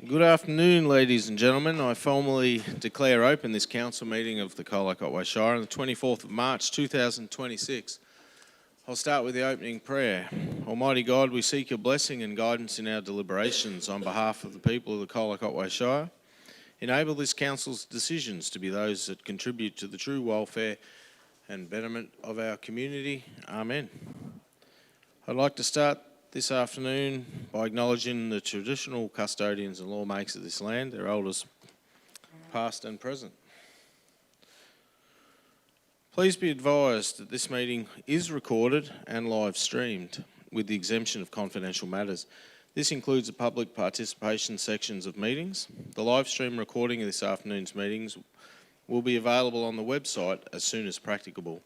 Good afternoon, ladies and gentlemen. I formally declare open this council meeting of the Colac Otway Shire on the 24th of March 2026. I'll start with the opening prayer. Almighty God, we seek your blessing and guidance in our deliberations on behalf of the people of the Colac Otway Shire. Enable this council's decisions to be those that contribute to the true welfare and betterment of our community. Amen. I'd like to start this afternoon by acknowledging the traditional custodians and lawmakers of this land, their elders past and present. Please be advised that this meeting is recorded and live streamed with the exemption of confidential matters. This includes the public participation sections of meetings. The live stream recording of this afternoon's meetings will be available on the website as soon as practicable.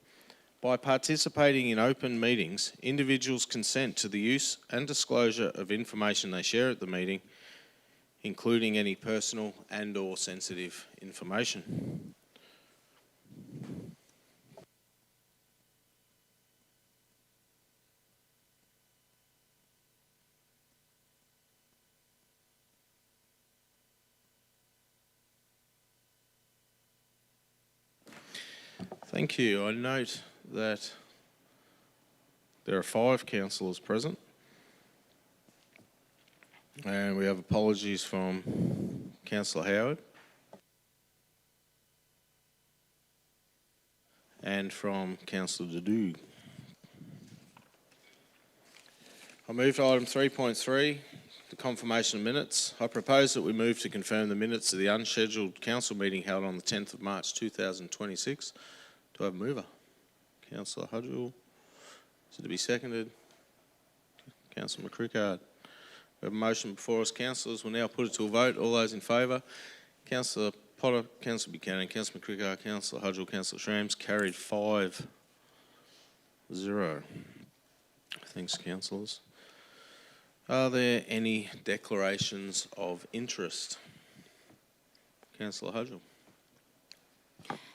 By participating in open meetings, individuals consent to the use and disclosure of information they share at the meeting, including any personal and/or sensitive information. Thank you. I note that there are 5 councillors present, and we have apologies from Councillor Howard and from Councillor Dudu. I move to item 3.3, the confirmation of minutes. I propose that we move to confirm the minutes of the unscheduled council meeting held on the 10th of March 2026. Do I have a mover? Councillor Hudgell. Is it to be seconded? Councillor McCrickard. We have a motion before us, councillors. We'll now put it to a vote. All those in favour? Councillor Potter, Councillor Buchanan, Councillor McCrickard, Councillor Hudgell, Councillor Shams. Carried 5-0. Thanks, councillors. Are there any declarations of interest? Councillor Hudgell.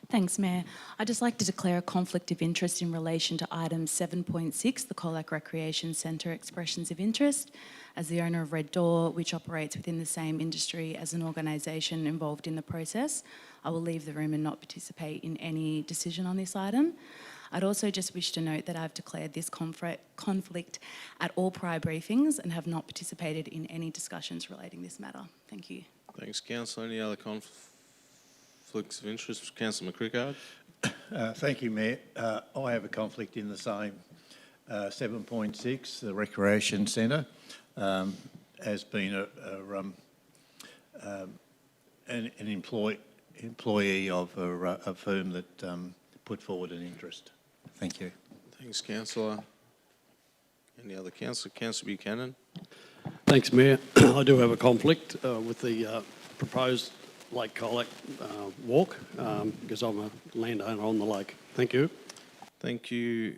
Thanks, Mayor. I'd just like to declare a conflict of interest in relation to item 7.6, the Colac Recreation Centre expressions of interest. As the owner of Red Door, which operates within the same industry as an organisation involved in the process, I will leave the room and not participate in any decision on this item. I'd also just wish to note that I've declared this conflict at all prior briefings and have not participated in any discussions relating this matter. Thank you. Thanks, Councillor. Any other conflicts of interest? Councillor McCrickard. Thank you, Mayor. I have a conflict in the same 7.6, the Recreation Centre, has been an employee of a firm that put forward an interest. Thank you. Thanks, Councillor. Any other councillor? Councillor Buchanan. Thanks, Mayor. I do have a conflict with the proposed Lake Colac walk because I'm a landowner on the lake. Thank you. Thank you,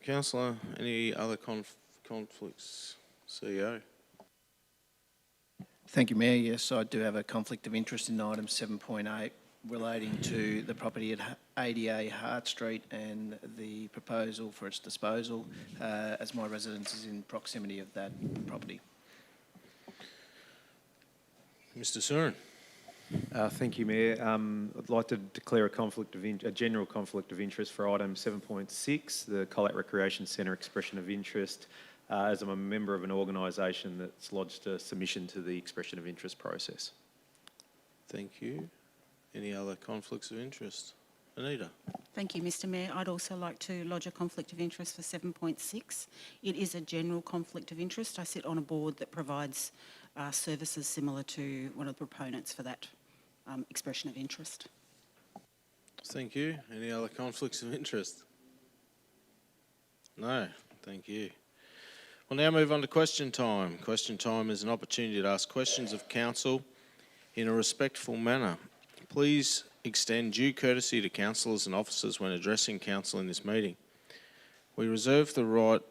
Councillor. Any other conflicts? CEO. Thank you, Mayor. Yes, I do have a conflict of interest in item 7.8 relating to the property at 80A Hart Street and the proposal for its disposal, as my residence is in proximity of that property. Mr. Surin. Thank you, Mayor. I'd like to declare a general conflict of interest for item 7.6, the Colac Recreation Centre expression of interest, as I'm a member of an organisation that's lodged a submission to the expression of interest process. Thank you. Any other conflicts of interest? Anita. Thank you, Mr. Mayor. I'd also like to lodge a conflict of interest for 7.6. It is a general conflict of interest. I sit on a board that provides services similar to one of the proponents for that expression of interest. Thank you. Any other conflicts of interest? No. Thank you. We'll now move on to question time. Question time is an opportunity to ask questions of council in a respectful manner. Please extend due courtesy to councillors and officers when addressing council in this meeting. We reserve the right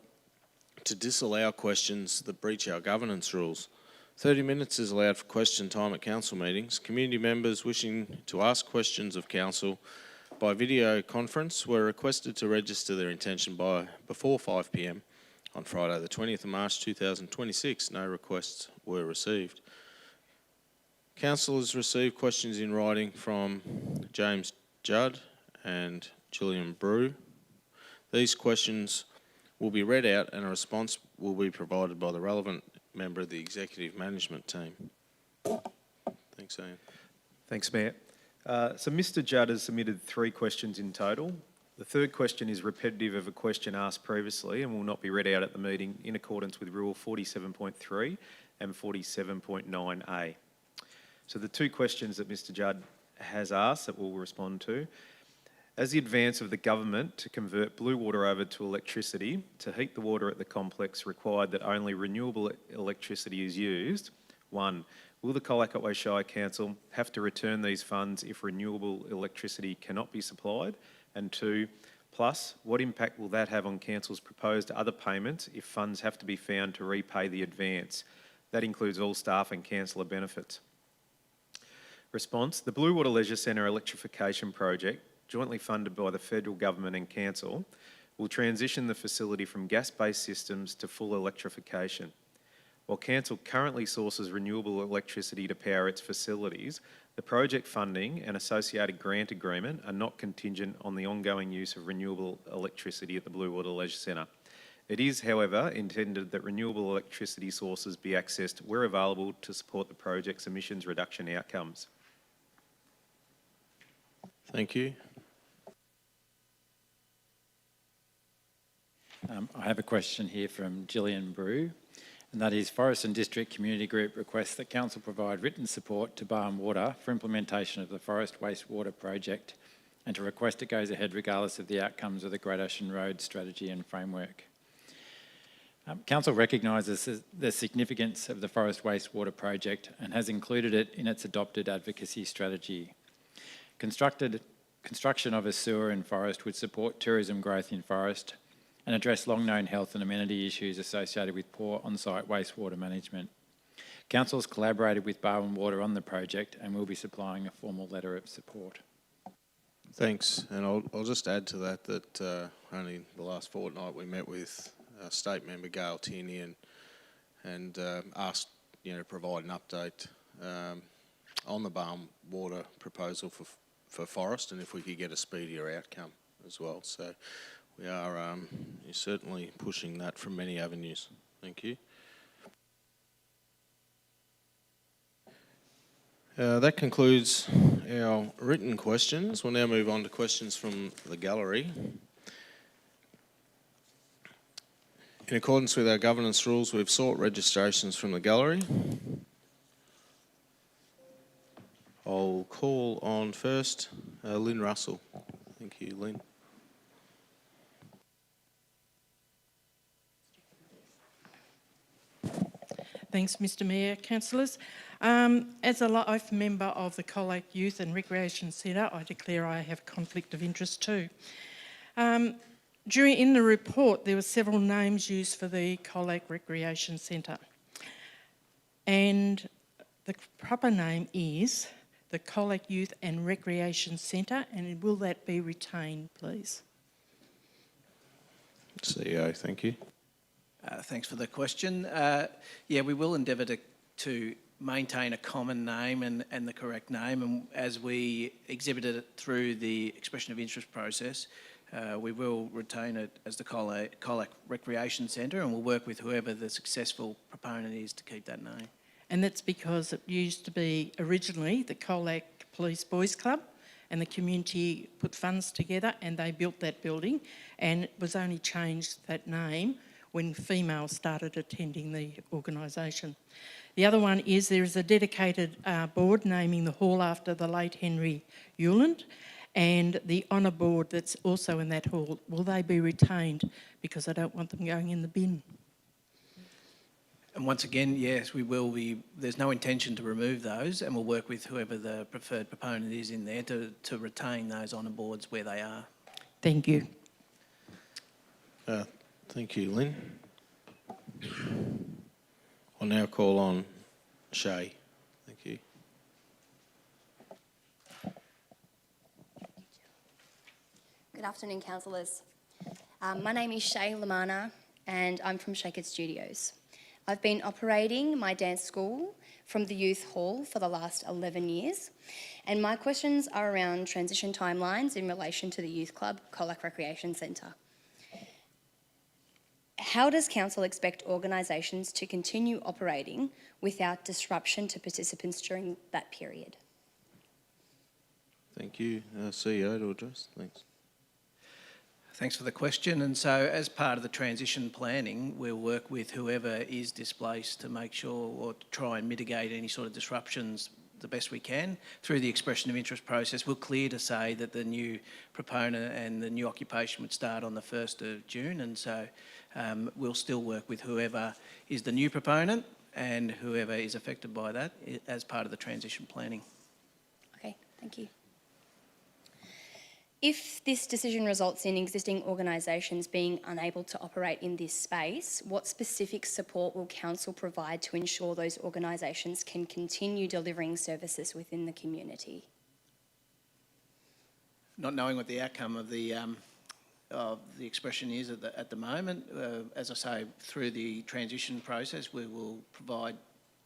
to disallow questions that breach our governance rules. 30 minutes is allowed for question time at council meetings. Community members wishing to ask questions of council by video conference were requested to register their intention before 5 p.m. on Friday the 20th of March 2026. No requests were received. Council has received questions in writing from James Judd and Gillian Brew. These questions will be read out and a response will be provided by the relevant member of the executive management team. Thanks, Ian. Thanks, Mayor. So Mr Judd has submitted 3 questions in total. The third question is repetitive of a question asked previously and will not be read out at the meeting in accordance with Rule 47.3 and 47.9A. So the 2 questions that Mr Judd has asked that we'll respond to. As the advance of the government to convert blue water over to electricity to heat the water at the complex required that only renewable electricity is used, 1. Will the Colac Otway Shire Council have to return these funds if renewable electricity cannot be supplied? And 2, plus, what impact will that have on Council's proposed other payments if funds have to be found to repay the advance? That includes all staff and councillor benefits. Response: the Blue Water Leisure Centre electrification project, jointly funded by the federal government and council, will transition the facility from gas-based systems to full electrification. While council currently sources renewable electricity to power its facilities, the project funding and associated grant agreement are not contingent on the ongoing use of renewable electricity at the Blue Water Leisure Centre. It is, however, intended that renewable electricity sources be accessed where available to support the project's emissions reduction outcomes. Thank you. I have a question here from Gillian Brew, and that is Forest and District Community Group requests that Council provide written support to Barham Water for implementation of the Forest Wastewater Project and to request it goes ahead regardless of the outcomes of the Great Ocean Road strategy and framework. Council recognises the significance of the Forest Wastewater Project and has included it in its adopted advocacy strategy. Construction of a sewer in Forest would support tourism growth in Forest and address long-known health and amenity issues associated with poor on-site wastewater management. Council has collaborated with Barwon Water on the project and will be supplying a formal letter of support. Thanks, and I'll just add to that only the last fortnight we met with State Member Gail Tierney and asked to provide an update on the Barwon Water proposal for Forest and if we could get a speedier outcome as well. So we are certainly pushing that from many avenues. Thank you. That concludes our written questions. We'll now move on to questions from the gallery. In accordance with our governance rules, we've sought registrations from the gallery. I'll call on first Lynn Russell. Thank you, Lynn. Thanks, Mr Mayor. Councillors, as a life member of the Colac Youth and Recreation Centre, I declare I have conflict of interest too. In the report, there were several names used for the Colac Recreation Centre, and the proper name is the Colac Youth and Recreation Centre, and will that be retained, please? CEO, thank you. Thanks for the question. Yeah, we will endeavour to maintain a common name and the correct name, and as we exhibited it through the expression of interest process, we will retain it as the Colac Recreation Centre, and we'll work with whoever the successful proponent is to keep that name. And that's because it used to be originally the Colac Police Boys Club, and the community put funds together and they built that building, and it was only changed that name when females started attending the organisation. The other one is there is a dedicated board naming the hall after the late Henry Hewland, and the honour board that's also in that hall. Will they be retained? Because I don't want them going in the bin. And once again, yes, we will be. There's no intention to remove those, and we'll work with whoever the preferred proponent is in there to retain those honour boards where they are. Thank you. Thank you, Lynn. I'll now call on Shay. Thank you. Good afternoon, councillors. My name is Shay Lamana and I'm from Shaker Studios. I've been operating my dance school from the youth hall for the last 11 years, and my questions are around transition timelines in relation to the youth club, Colac Recreation Centre. How does Council expect organisations to continue operating without disruption to participants during that period? Thank you. CEO to address. Thanks. Thanks for the question. And so as part of the transition planning, we'll work with whoever is displaced to make sure or to try and mitigate any sort of disruptions the best we can. Through the expression of interest process, we're clear to say that the new proponent and the new occupation would start on the 1st of June. And so we'll still work with whoever is the new proponent and whoever is affected by that as part of the transition planning. Okay, thank you. If this decision results in existing organisations being unable to operate in this space, what specific support will Council provide to ensure those organisations can continue delivering services within the community? Not knowing what the outcome of the expression is at the moment, as I say, through the transition process, we will provide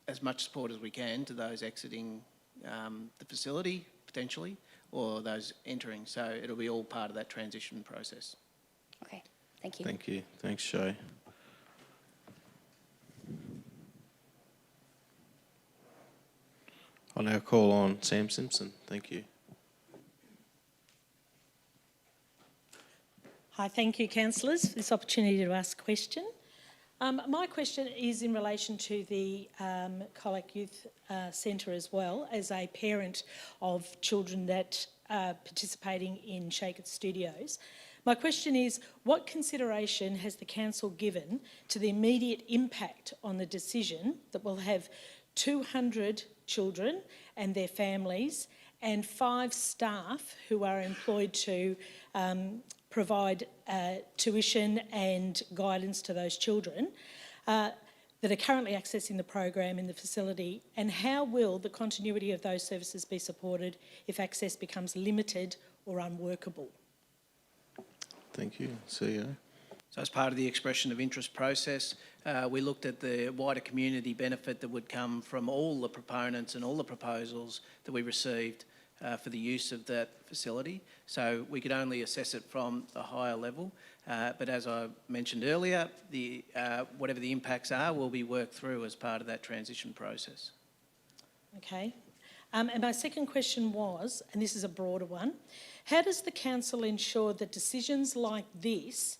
as much support as we can to those exiting the facility, potentially, or those entering. So it'll be all part of that transition process. Okay, thank you. Thank you. Thanks, Shay. I'll now call on Sam Simpson. Thank you. Hi, thank you, councillors, for this opportunity to ask a question. My question is in relation to the Colac Youth Centre as well, as a parent of children that are participating in Shake It Studios. My question is, what consideration has the council given to the immediate impact on the decision that will have 200 children and their families and 5 staff who are employed to provide tuition and guidance to those children that are currently accessing the program in the facility, and how will the continuity of those services be supported if access becomes limited or unworkable? Thank you. CEO. So as part of the expression of interest process, we looked at the wider community benefit that would come from all the proponents and all the proposals that we received for the use of that facility. So we could only assess it from a higher level. But as I mentioned earlier, whatever the impacts are will be worked through as part of that transition process. Okay. And my second question was, and this is a broader one, how does the council ensure that decisions like this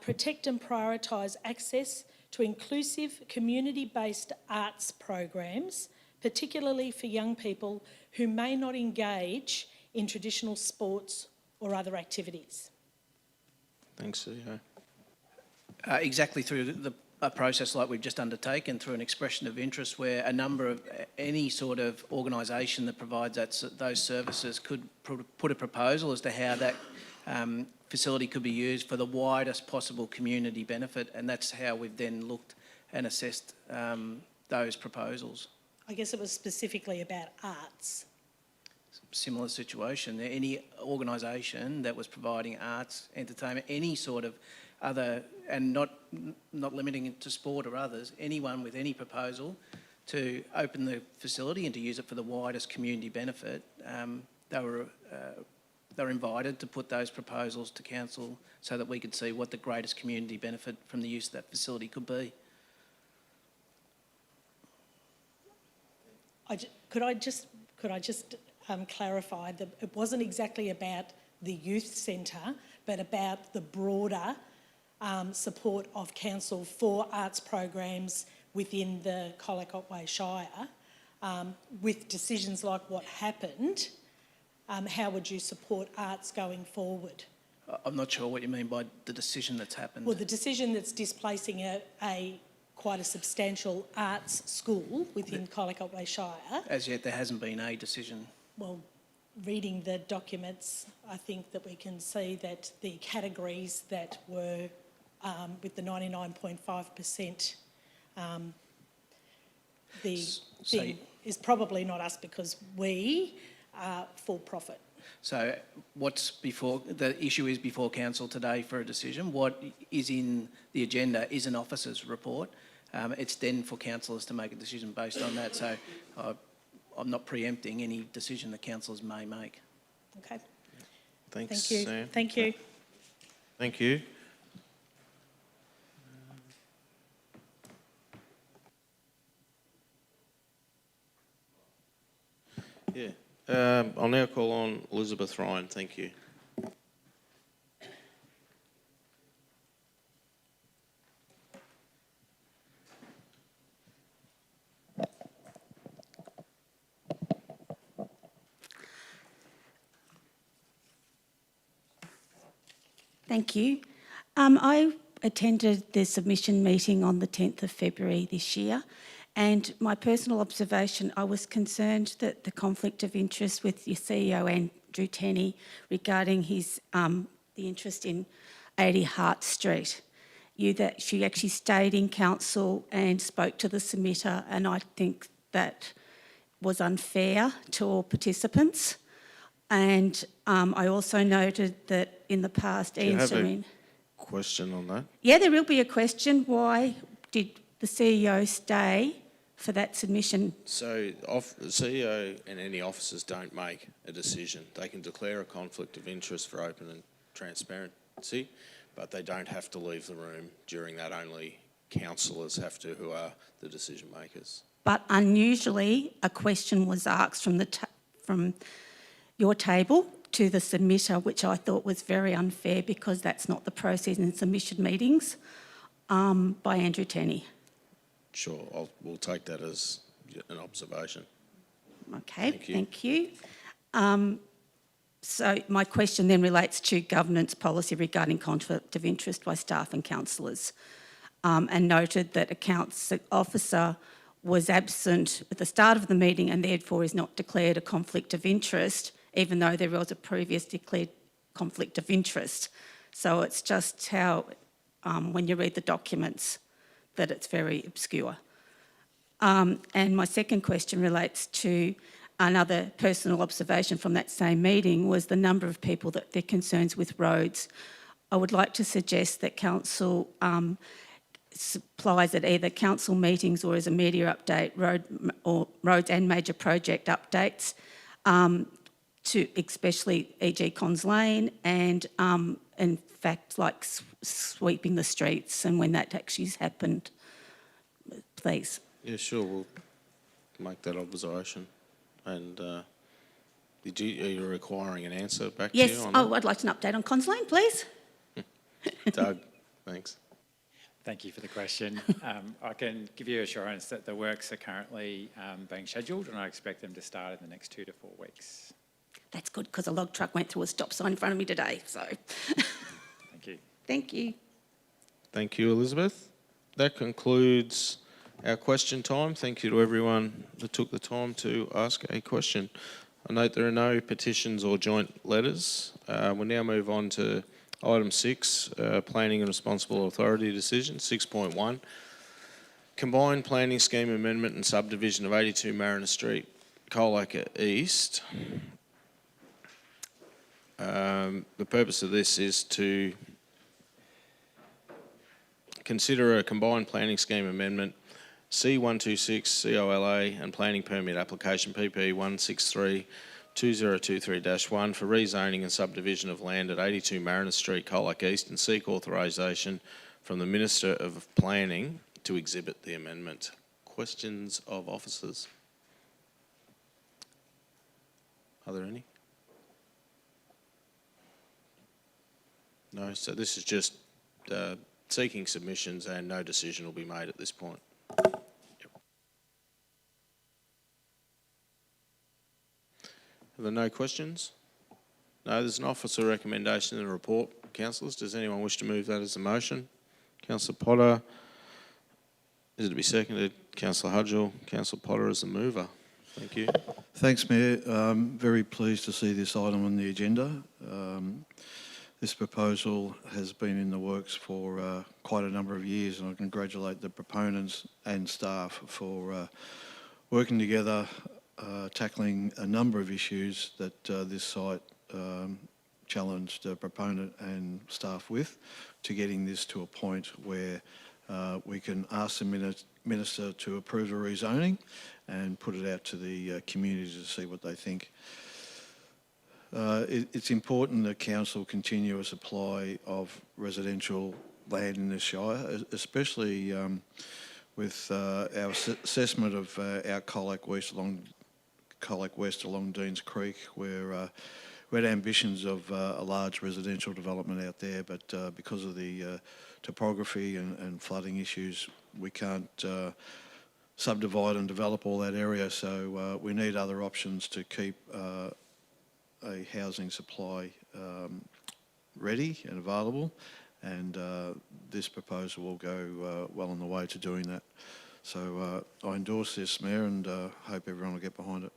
protect and prioritise access to inclusive community-based arts programs, particularly for young people who may not engage in traditional sports or other activities? Thanks, CEO. Exactly through a process like we've just undertaken, through an expression of interest where a number of any sort of organisation that provides those services could put a proposal as to how that facility could be used for the widest possible community benefit, and that's how we've then looked and assessed those proposals. I guess it was specifically about arts. Similar situation. Any organisation that was providing arts, entertainment, any sort of other, and not limiting it to sport or others, anyone with any proposal to open the facility and to use it for the widest community benefit, they were invited to put those proposals to council so that we could see what the greatest community benefit from the use of that facility could be. Could I just clarify that it wasn't exactly about the youth centre, but about the broader support of council for arts programs within the Colac Otway Shire, with decisions like what happened. How would you support arts going forward? I'm not sure what you mean by the decision that's happened. Well, the decision that's displacing quite a substantial arts school within Colac Otway Shire. As yet, there hasn't been a decision. Well, reading the documents, I think that we can see that the categories that were with the 99.5%, the thing is probably not us because we are for profit. So the issue is before council today for a decision. What is in the agenda is an officer's report. It's then for councillors to make a decision based on that. So I'm not preempting any decision that councillors may make. Okay. Thanks, Thank you. Sam. Thank you. Thank you. Yeah. I'll now call on Elizabeth Ryan. Thank you. Thank you. I attended the submission meeting on the 10th of February this year, and my personal observation, I was concerned that the conflict of interest with your CEO, Andrew Tenney, regarding his the interest in 80 Hart Street. She actually stayed in council and spoke to the submitter, and I think that was unfair to all participants. And I also noted that in the past, Do you have answering... a question on that? Yeah, there will be a question. Why did the CEO stay for that submission? So the CEO and any officers don't make a decision. They can declare a conflict of interest for open and transparency, but they don't have to leave the room during that. Only councillors have to, who are the decision makers. But unusually, a question was asked from your table to the submitter, which I thought was very unfair because that's not the process in submission meetings, by Andrew Tenney. Sure, we'll take that as an observation. Okay, Thank you. thank you. So my question then relates to governance policy regarding conflict of interest by staff and councillors, and noted that a council officer was absent at the start of the meeting and therefore is not declared a conflict of interest, even though there was a previous declared conflict of interest. So it's just how, when you read the documents, that it's very obscure. And my second question relates to another personal observation from that same meeting, was the number of people that their concerns with roads. I would like to suggest that council supplies at either council meetings or as a media update, roads and major project updates, to especially e.g. Cons Lane, and in fact like sweeping the streets and when that actually has happened, please. Yeah, sure, we'll make that observation. And are you requiring an answer back to you Yes, on that? I'd like an update on Cons Lane, please. Doug, thanks. Thank you for the question. I can give you assurance that the works are currently being scheduled, and I expect them to start in the next 2 to 4 weeks. That's good, because a log truck went through a stop sign in front of me today, so. Thank you. Thank you. Thank you, Elizabeth. That concludes our question time. Thank you to everyone that took the time to ask a question. I note there are no petitions or joint letters. We'll now move on to item 6, Planning and Responsible Authority Decision, 6.1. Combined Planning Scheme Amendment and Subdivision of 82 Mariner Street, Colac East. The purpose of this is to consider a combined planning scheme amendment C126 COLA and planning permit application PP 163-2023-1 for rezoning and subdivision of land at 82 Mariner Street, Colac East, and seek authorisation from the Minister of Planning to exhibit the amendment. Questions of officers? Are there any? No, so this is just seeking submissions and no decision will be made at this point. Yep. Are there no questions? No, there's an officer recommendation in the report. Councillors, does anyone wish to move that as a motion? Councillor Potter, is it to be seconded? Councillor Hudgell, Councillor Potter as the mover. Thank you. Thanks, Mayor. Very pleased to see this item on the agenda. This proposal has been in the works for quite a number of years, and I congratulate the proponents and staff for working together, tackling a number of issues that this site challenged the proponent and staff with, to getting this to a point where we can ask the Minister to approve the rezoning and put it out to the community to see what they think. It's important that Council continue a supply of residential land in this Shire, especially with our assessment of our Colac West along Deans Creek, where we had ambitions of a large residential development out there, but because of the topography and flooding issues, we can't subdivide and develop all that area. So we need other options to keep a housing supply ready and available, and this proposal will go well on the way to doing that. So I endorse this, Mayor, and hope everyone will get behind it.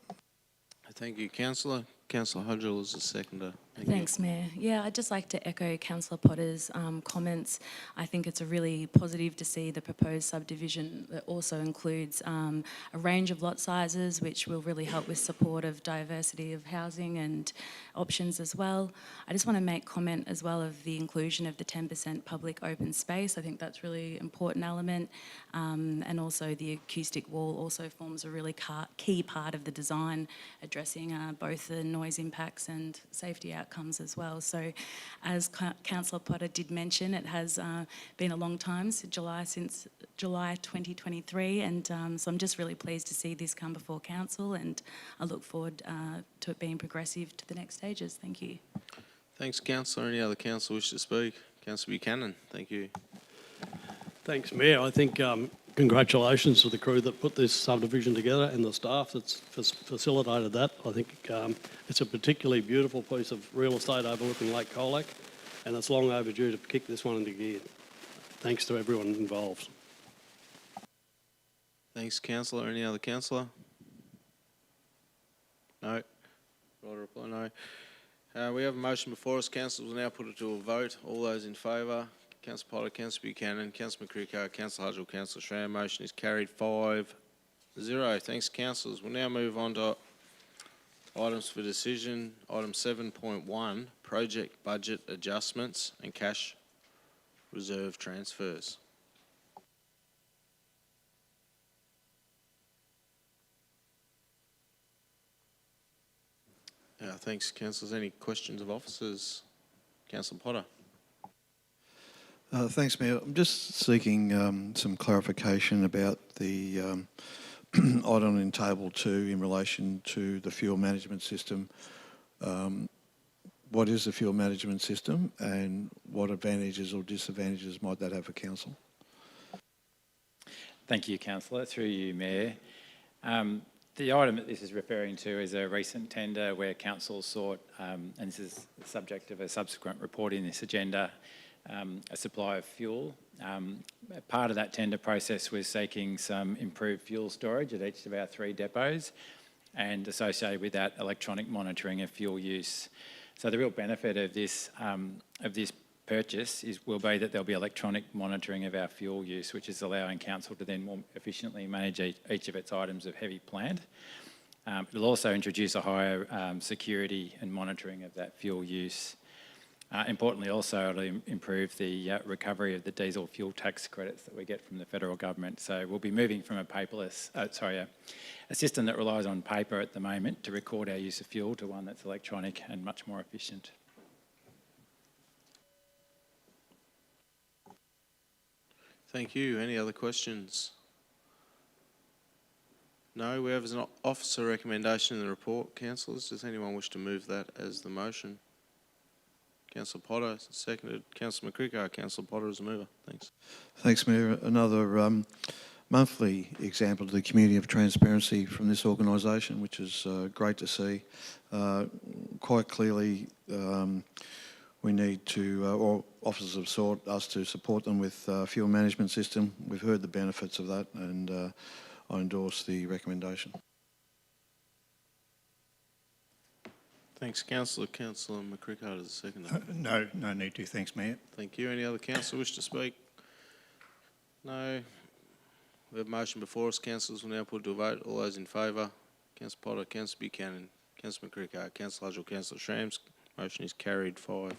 Thank you, Councillor. Councillor Hodgell is the seconder. Thanks, Mayor. Yeah, I'd just like to echo Councillor Potter's comments. I think it's a really positive to see the proposed subdivision that also includes a range of lot sizes, which will really help with support of diversity of housing and options as well. I just want to make comment as well of the inclusion of the 10% public open space. I think that's really important element. And also the acoustic wall also forms a really key part of the design, addressing both the noise impacts and safety outcomes as well. So as Councillor Potter did mention, it has been a long time, since July 2023, and so I'm just really pleased to see this come before Council, and I look forward to it being progressive to the next stages. Thank you. Thanks, Councillor. Any other councillor wish to speak? Councillor Buchanan, thank you. Thanks, Mayor. I think congratulations to the crew that put this subdivision together and the staff that's facilitated that. I think it's a particularly beautiful piece of real estate overlooking Lake Colac, and it's long overdue to kick this one into gear. Thanks to everyone involved. Thanks, Councillor. Any other councillor? No. Right reply, no. We have a motion before us. Council will now put it to a vote. All those in favour? Councillor Potter, Councillor Buchanan, Councillor McCricker, Councillor Hodgell, Councillor Schramm. Motion is carried 5-0. Thanks, councillors. We'll now move on to items for decision. Item 7.1, project budget adjustments and cash reserve transfers. Thanks, councillors. Any questions of officers? Councillor Potter. Thanks, Mayor. I'm just seeking some clarification about the item in Table 2 in relation to the fuel management system. What is the fuel management system, and what advantages or disadvantages might that have for council? Thank you, councillor. Through you, Mayor. The item that this is referring to is a recent tender where council sought, and this is the subject of a subsequent report in this agenda, a supply of fuel. Part of that tender process was seeking some improved fuel storage at each of our 3 depots, and associated with that, electronic monitoring of fuel use. So the real benefit of this purchase will be that there'll be electronic monitoring of our fuel use, which is allowing council to then more efficiently manage each of its items of heavy plant. It'll also introduce a higher security and monitoring of that fuel use. Importantly, also, it'll improve the recovery of the diesel fuel tax credits that we get from the federal government. So we'll be moving from a system that relies on paper at the moment to record our use of fuel to one that's electronic and much more efficient. Thank you. Any other questions? No, we have an officer recommendation in the report. Councillors, does anyone wish to move that as the motion? Councillor Potter, seconded. Councillor McCricker, Councillor Potter as a mover. Thanks. Thanks, Mayor. Another monthly example to the community of transparency from this organisation, which is great to see. Quite clearly, we need to, or officers have sought us to support them with fuel management system. We've heard the benefits of that, and I endorse the recommendation. Thanks, Councillor. Councillor McCricker is the second. No need to. Thanks, Mayor. Thank you. Any other councillor wish to speak? No. We have a motion before us. Councillors will now put it to a vote. All those in favour? Councillor Potter, Councillor Buchanan, Councillor McCricker, Councillor Hodgell, Councillor Schramm. Motion is carried 5-0.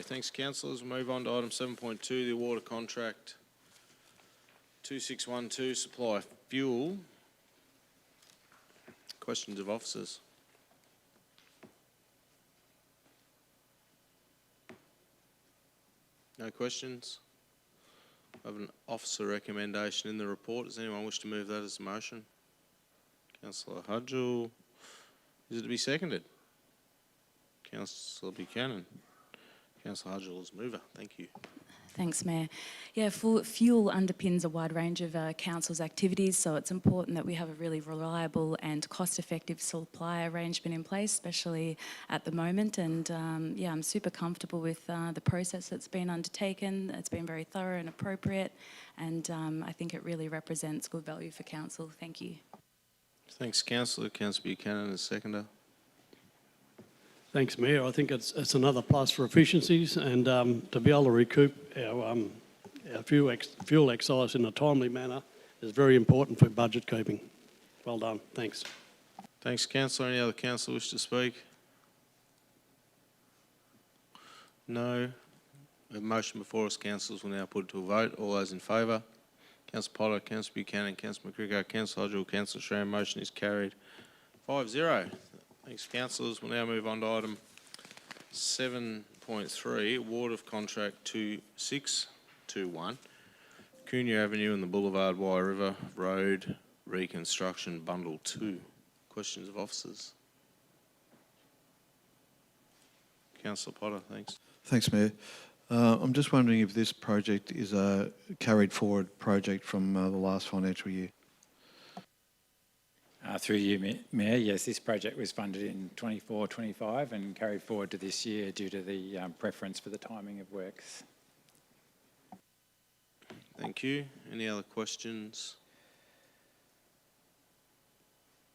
Thanks, councillors. We'll move on to item 7.2, the award of contract 2612, supply fuel. Questions of officers? No questions? I have an officer recommendation in the report. Does anyone wish to move that as a motion? Councillor Hudgell. Is it to be seconded? Councillor Buchanan. Councillor Hudgell is mover. Thank you. Thanks, Mayor. Yeah, fuel underpins a wide range of council's activities, so it's important that we have a really reliable and cost-effective supply arrangement in place, especially at the moment. And yeah, I'm super comfortable with the process that's been undertaken. It's been very thorough and appropriate, and I think it really represents good value for council. Thank you. Thanks, Councillor. Councillor Buchanan is seconder. Thanks, Mayor. I think it's another plus for efficiencies, and to be able to recoup our fuel excise in a timely manner is very important for budget keeping. Well done. Thanks. Thanks, Councillor. Any other councillor wish to speak? No. We have a motion before us. Councillors will now put it to a vote. All those in favour? Councillor Potter, Councillor Buchanan, Councillor McCricker, Councillor Hodgell, Councillor Schramm. Motion is carried 5-0. Thanks, councillors. We'll now move on to item 7.3, award of contract 2621, Cunha Avenue and the Boulevard Wye River Road Reconstruction Bundle 2. Questions of officers? Councillor Potter, thanks. Thanks, Mayor. I'm just wondering if this project is a carried forward project from the last financial year. Through you, Mayor, yes, this project was funded in 24-25 and carried forward to this year due to the preference for the timing of works. Thank you. Any other questions?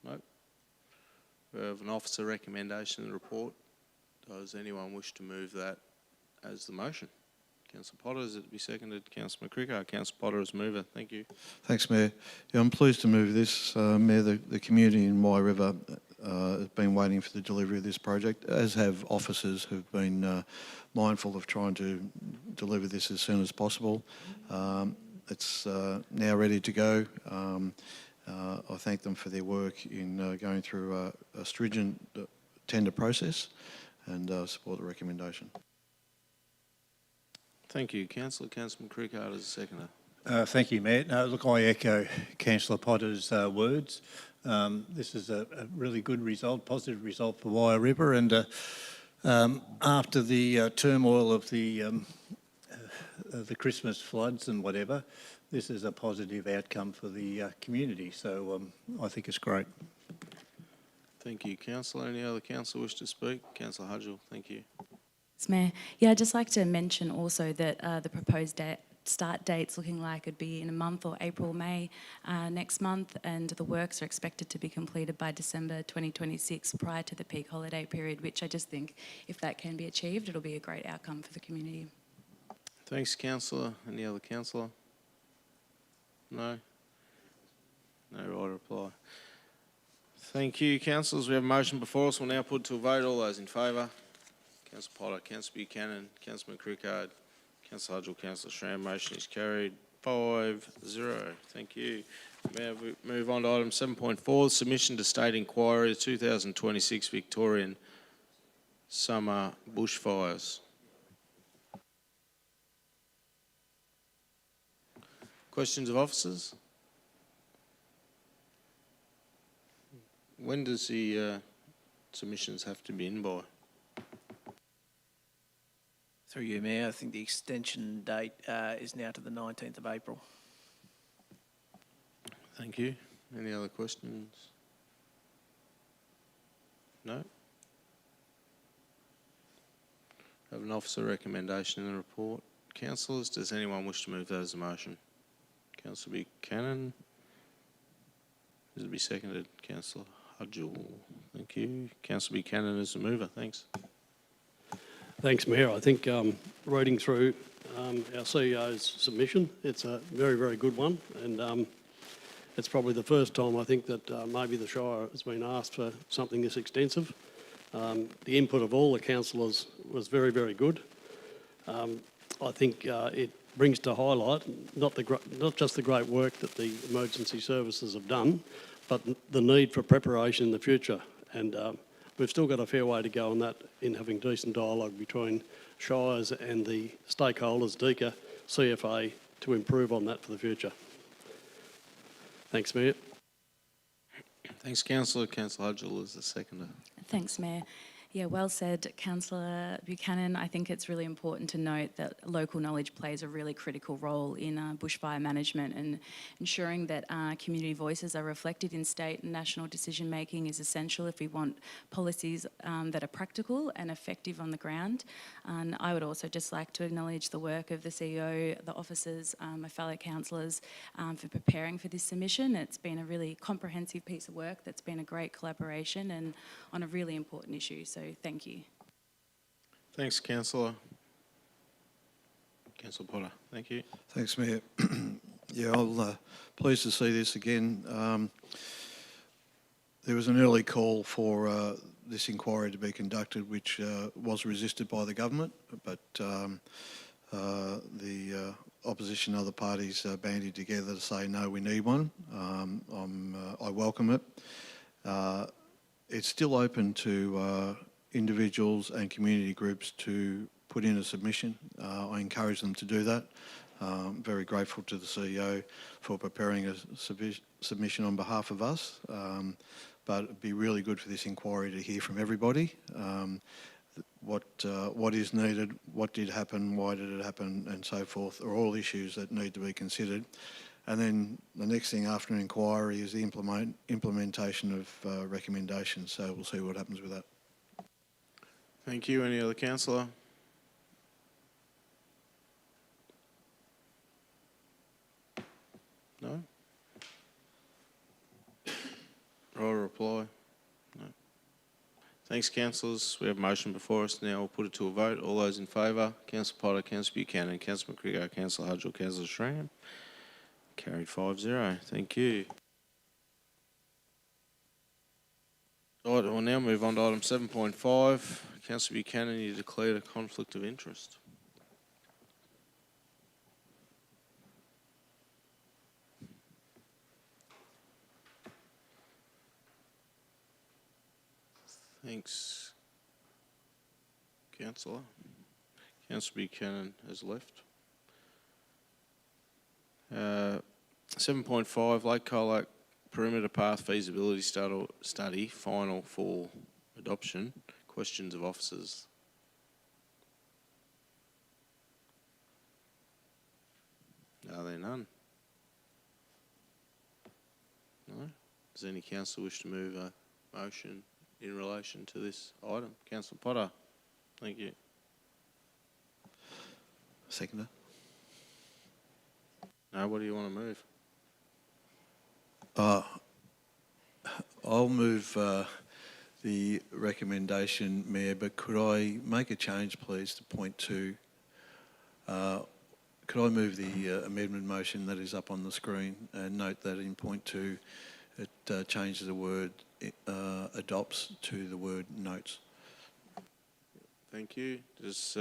No. We have an officer recommendation in the report. Does anyone wish to move that as the motion? Councillor Potter, is it to be seconded? Councillor McCricker. Councillor Potter is mover. Thank you. Thanks, Mayor. Yeah, I'm pleased to move this. Mayor, the community in Wye River has been waiting for the delivery of this project, as have officers who've been mindful of trying to deliver this as soon as possible. It's now ready to go. I thank them for their work in going through a stringent tender process and support the recommendation. Thank you, Councillor. Councillor McCricker is a seconder. Thank you, Mayor. No, look, I echo Councillor Potter's words. This is a really good result, positive result for Wye River, and after the turmoil of the Christmas floods and whatever, this is a positive outcome for the community. So I think it's great. Thank you, Councillor. Any other councillor wish to speak? Councillor Hudgell, thank you. Thanks, Mayor. Yeah, I'd just like to mention also that the proposed start date's looking like it'd be in a month, or April, May next month, and the works are expected to be completed by December 2026 prior to the peak holiday period, which I just think if that can be achieved, it'll be a great outcome for the community. Thanks, councillor. Any other councillor? No? No right reply. Thank you, councillors. We have a motion before us. We'll now put to a vote. All those in favour? Councillor Potter, Councillor Buchanan, Councillor McCricker, Councillor Hodgell, Councillor Schramm. Motion is carried 5-0. Thank you. May we move on to item 7.4, submission to State Inquiry, the 2026 Victorian Summer Bushfires. Questions of officers? When does the submissions have to be in by? Through you, Mayor, I think the extension date is now to the 19th of April. Thank you. Any other questions? No? I have an officer recommendation in the report. Councillors, does anyone wish to move that as a motion? Councillor Buchanan. Does it be seconded? Councillor Hodgell. Thank you. Councillor Buchanan is the mover. Thanks. Thanks, Mayor. I think reading through our CEO's submission, it's a very, very good one, and it's probably the first time I think that maybe the Shire has been asked for something this extensive. The input of all the councillors was very, very good. I think it brings to highlight not just the great work that the emergency services have done, but the need for preparation in the future. And we've still got a fair way to go on that in having decent dialogue between shires and the stakeholders, DECA, CFA, to improve on that for the future. Thanks, Mayor. Thanks, Councillor. Councillor Hudgell is the seconder. Thanks, Mayor. Yeah, well said, Councillor Buchanan. I think it's really important to note that local knowledge plays a really critical role in bushfire management, and ensuring that community voices are reflected in state and national decision making is essential if we want policies that are practical and effective on the ground. And I would also just like to acknowledge the work of the CEO, the officers, my fellow councillors for preparing for this submission. It's been a really comprehensive piece of work that's been a great collaboration and on a really important issue. So thank you. Thanks, Councillor. Councillor Potter, thank you. Thanks, Mayor. Yeah, I'm pleased to see this again. There was an early call for this inquiry to be conducted, which was resisted by the government, but the opposition and other parties banded together to say, no, we need one. I welcome it. It's still open to individuals and community groups to put in a submission. I encourage them to do that. I'm very grateful to the CEO for preparing a submission on behalf of us, but it'd be really good for this inquiry to hear from everybody what is needed, what did happen, why did it happen, and so forth, are all issues that need to be considered. And then the next thing after an inquiry is the implementation of recommendations, so we'll see what happens with that. Thank you. Any other councillor? No? Right reply? No. Thanks, councillors. We have a motion before us now. We'll put it to a vote. All those in favour? Councillor Potter, Councillor Buchanan, Councillor McGregor, Councillor Hudgell, Councillor Schramm. Carried 5-0. Thank you. Right, we'll now move on to item 7.5. Councillor Buchanan, you declared a conflict of interest. Thanks, Councillor. Councillor Buchanan has left. 7.5, Lake Colac Perimeter Path Feasibility Study, final for adoption. Questions of officers. Are there none? No? Does any councillor wish to move a motion in relation to this item? Councillor Potter. Thank you. Seconder. No, what do you want to move? I'll move the recommendation, Mayor, but could I make a change, please, to point 2? Could I move the amendment motion that is up on the screen and note that in point 2 it changes the word adopts to the word notes? Thank you. Does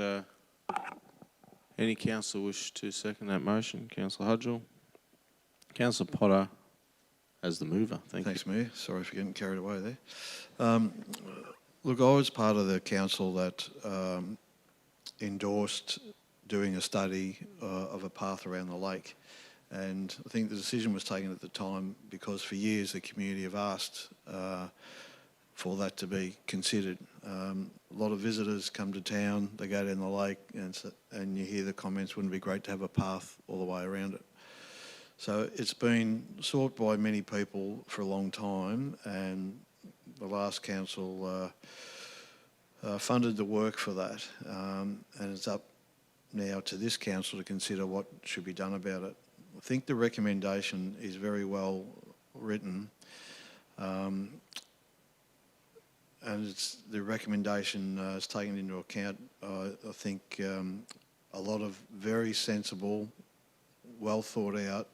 any councillor wish to second that motion? Councillor Hudgell. Councillor Potter as the mover. Thanks, Mayor. Sorry for getting carried away there. Look, I was part of the council that endorsed doing a study of a path around the lake. And I think the decision was taken at the time because for years the community have asked for that to be considered. A lot of visitors come to town, they go down the lake and you hear the comments, wouldn't it be great to have a path all the way around it. So it's been sought by many people for a long time, and the last council funded the work for that, and it's up now to this council to consider what should be done about it. I think the recommendation is very well written, and the recommendation is taken into account, I think, a lot of very sensible, well thought out,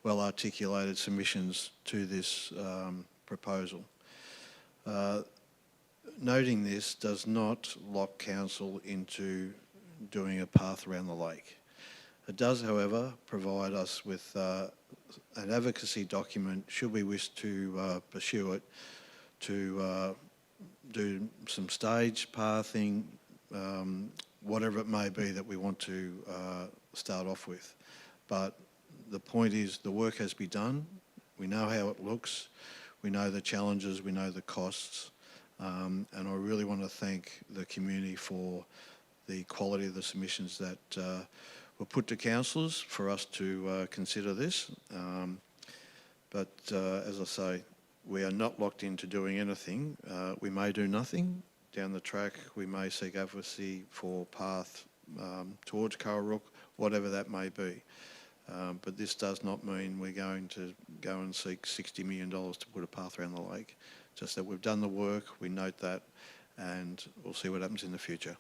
well articulated submissions to this proposal. Noting this does not lock council into doing a path around the lake. It does, however, provide us with an advocacy document, should we wish to pursue it, to do some stage pathing, whatever it may be that we want to start off with. But the point is, the work has been done. We know how it looks. We know the challenges. We know the costs. And I really want to thank the community for the quality of the submissions that were put to councillors for us to consider this. But as I say, we are not locked into doing anything. We may do nothing down the track. We may seek advocacy for path towards Colac, whatever that may be. But this does not mean we're going to go and seek $60 million to put a path around the lake. Just that we've done the work, we note that, and we'll see what happens in the future.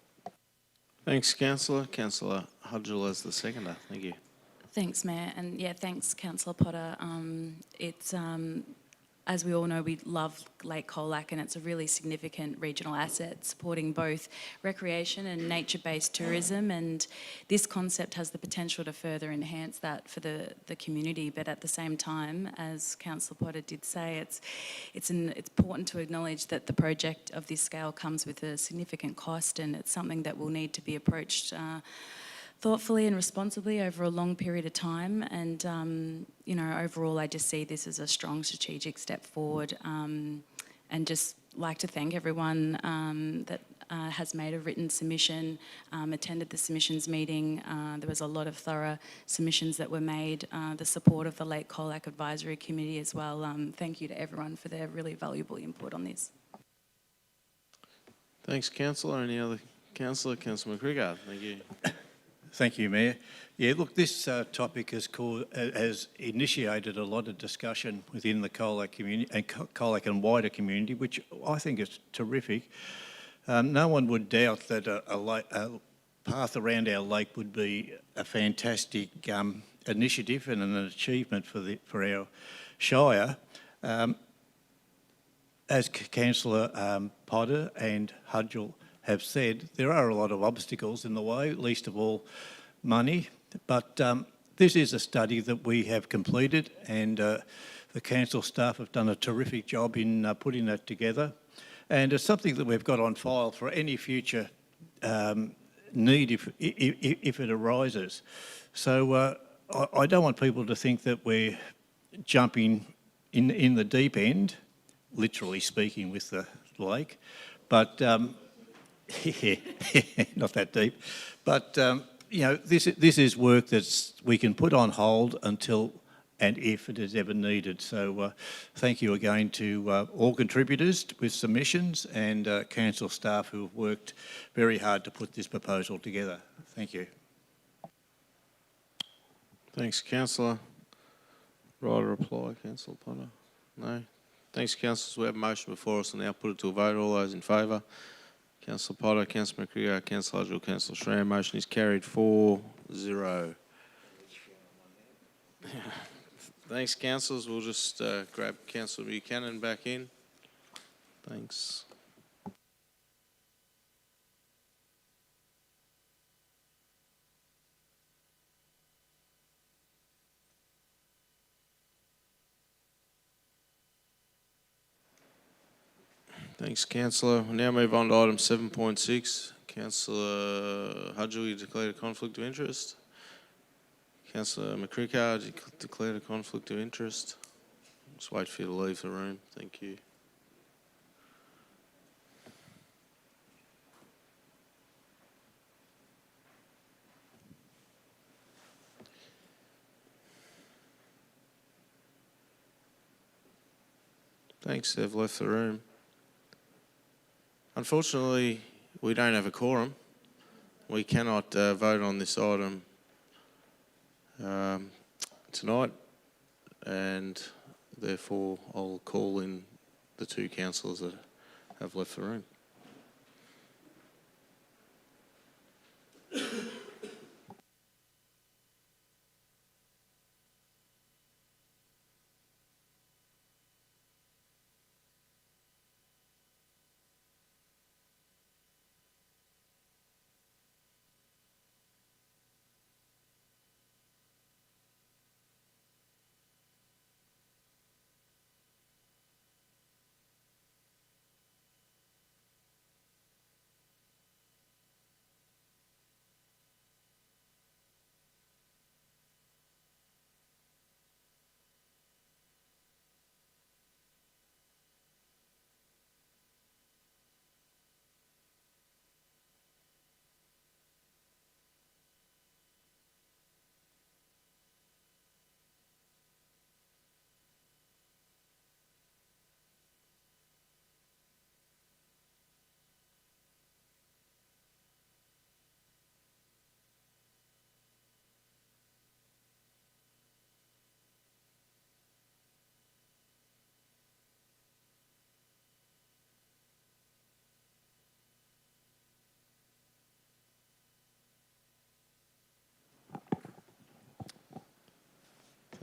Thanks, Councillor. Councillor Hudgell as the seconder. Thank you. Thanks, Mayor, and yeah, thanks, Councillor Potter. It's as we all know, we love Lake Colac, and it's a really significant regional asset supporting both recreation and nature-based tourism, and this concept has the potential to further enhance that for the community. But at the same time, as Councillor Potter did say, it's important to acknowledge that the project of this scale comes with a significant cost, and it's something that will need to be approached thoughtfully and responsibly over a long period of time. And, you know, overall, I just see this as a strong strategic step forward, and just like to thank everyone that has made a written submission, attended the submissions meeting. There was a lot of thorough submissions that were made, the support of the Lake Colac Advisory Committee as well. Thank you to everyone for their really valuable input on this. Thanks, Councillor. Any other Councillor? Councillor McGregor. Thank you. Thank you, Mayor. Yeah, look, this topic has initiated a lot of discussion within the Colac community and Colac and wider community, which I think is terrific. No one would doubt that a path around our lake would be a fantastic initiative and an achievement for our shire. As Councillor Potter and Hudgell have said, there are a lot of obstacles in the way, least of all money, but this is a study that we have completed, and the council staff have done a terrific job in putting that together, and it's something that we've got on file for any future need if it arises. So I don't want people to think that we're jumping in the deep end, literally speaking, with the lake, but not that deep, but you know, this is work that we can put on hold until and if it is ever needed. So thank you again to all contributors with submissions and council staff who have worked very hard to put this proposal together. Thank you. Thanks, Councillor. Right, a reply, Councillor Potter? No? Thanks, Councillors. We have a motion before us and now put it to a vote. All those in favour? Councillor Potter, Councillor McGregor, Councillor Hudgell, Councillor Schramm. Motion is carried 4-0. Thanks, councillors. We'll just grab Councillor Buchanan back in. Thanks. Thanks, Councillor. We'll now move on to item 7.6. Councillor Hudgell, you declared a conflict of interest. Councillor McCrickard, you declared a conflict of interest. Just wait for you to leave the room. Thank you. Thanks, they've left the room. Unfortunately, we don't have a quorum. We cannot vote on this item tonight, and therefore I'll call in the two councillors that have left the room.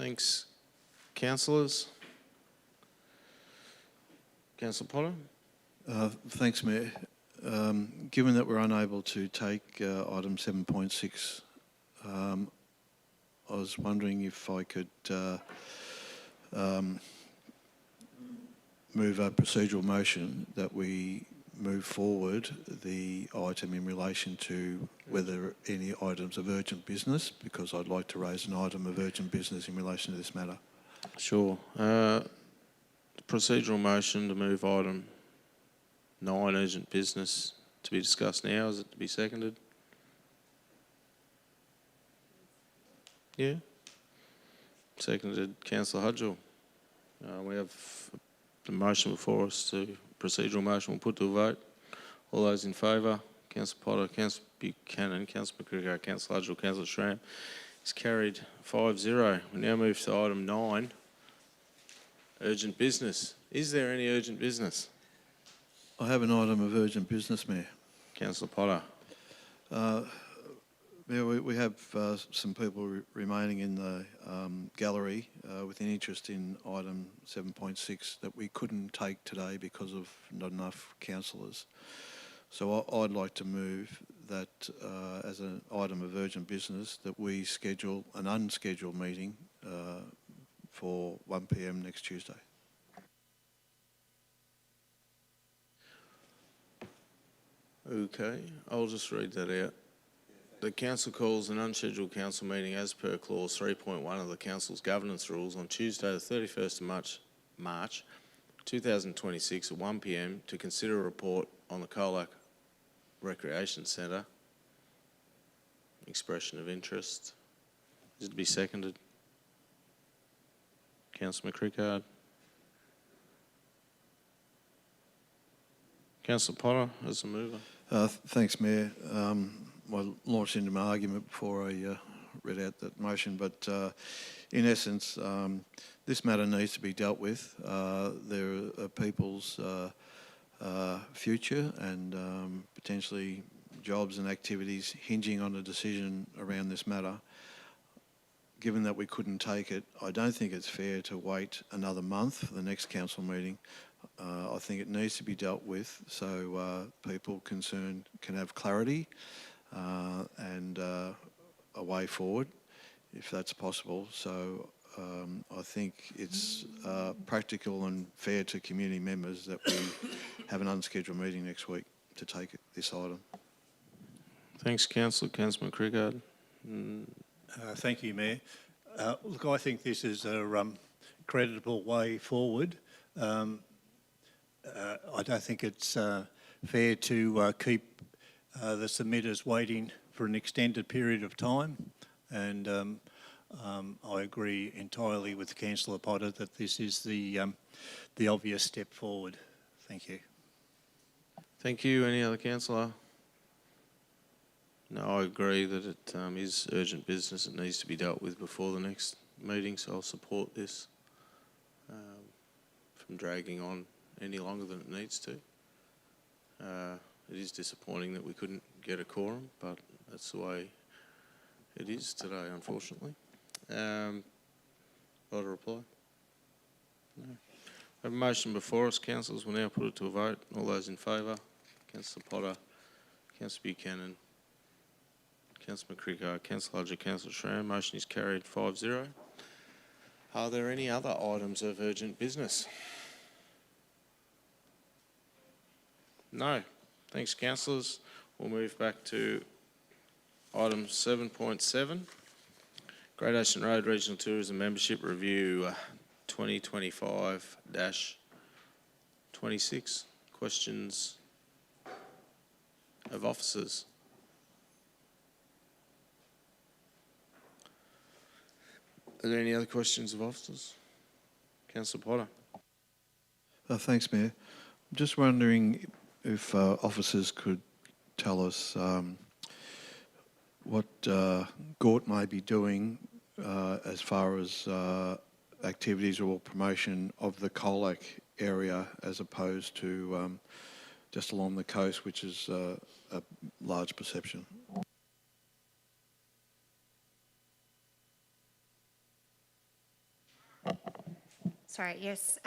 Thanks, councillors. Councillor Potter? Thanks, Mayor. Given that we're unable to take item 7.6, I was wondering if I could move a procedural motion that we move forward the item in relation to whether any items of urgent business, because I'd like to raise an item of urgent business in relation to this matter. Sure. Procedural motion to move item 9, urgent business, to be discussed now. Is it to be seconded? Yeah. Seconded, Councillor Hudgell. We have the motion before us, to procedural motion. We'll put to a vote. All those in favour? Councillor Potter, Councillor Buchanan, Councillor McGregor, Councillor Hudgell, Councillor Schramm. It's carried 5-0. We now move to item 9, urgent business. Is there any urgent business? I have an item of urgent business, Mayor. Councillor Potter. Mayor, we have some people remaining in the gallery with an interest in item 7.6 that we couldn't take today because of not enough councillors. So I'd like to move that as an item of urgent business that we schedule an unscheduled meeting for 1 p.m. next Tuesday. Okay, I'll just read that out. The council calls an unscheduled council meeting as per clause 3.1 of the council's governance rules on Tuesday the 31st of March 2026 at 1 p.m. to consider a report on the Colac Recreation Centre. Expression of interest. Is it to be seconded? Councillor McCrickard. Councillor Potter as the mover. Thanks, Mayor. I launched into my argument before I read out that motion, but in essence, this matter needs to be dealt with. There are people's future and potentially jobs and activities hinging on a decision around this matter. Given that we couldn't take it, I don't think it's fair to wait another month for the next council meeting. I think it needs to be dealt with so people concerned can have clarity and a way forward, if that's possible. So I think it's practical and fair to community members that we have an unscheduled meeting next week to take this item. Thanks, Councillor. Councillor McCrickard. Thank you, Mayor. Look, I think this is a creditable way forward. I don't think it's fair to keep the submitters waiting for an extended period of time, and I agree entirely with Councillor Potter that this is the obvious step forward. Thank you. Thank you. Any other councillor? No, I agree that it is urgent business. It needs to be dealt with before the next meeting, so I'll support this from dragging on any longer than it needs to. It is disappointing that we couldn't get a quorum, but that's the way it is today, unfortunately. Got a reply? No. We have a motion before us. Councillors will now put it to a vote. All those in favour? Councillor Potter, Councillor Buchanan, Councillor McCrickard, Councillor Hudgell, Councillor Schramm. Motion is carried 5-0. Are there any other items of urgent business? No. Thanks, councillors. We'll move back to item 7.7. Great Ocean Road Regional Tourism Membership Review 2025-26. Questions of officers? Are there any other questions of officers? Councillor Potter. Thanks, Mayor. I'm just wondering if officers could tell us what Gort may be doing as far as activities or promotion of the Colac area as opposed to just along the coast, which is a large perception. Sorry, yes.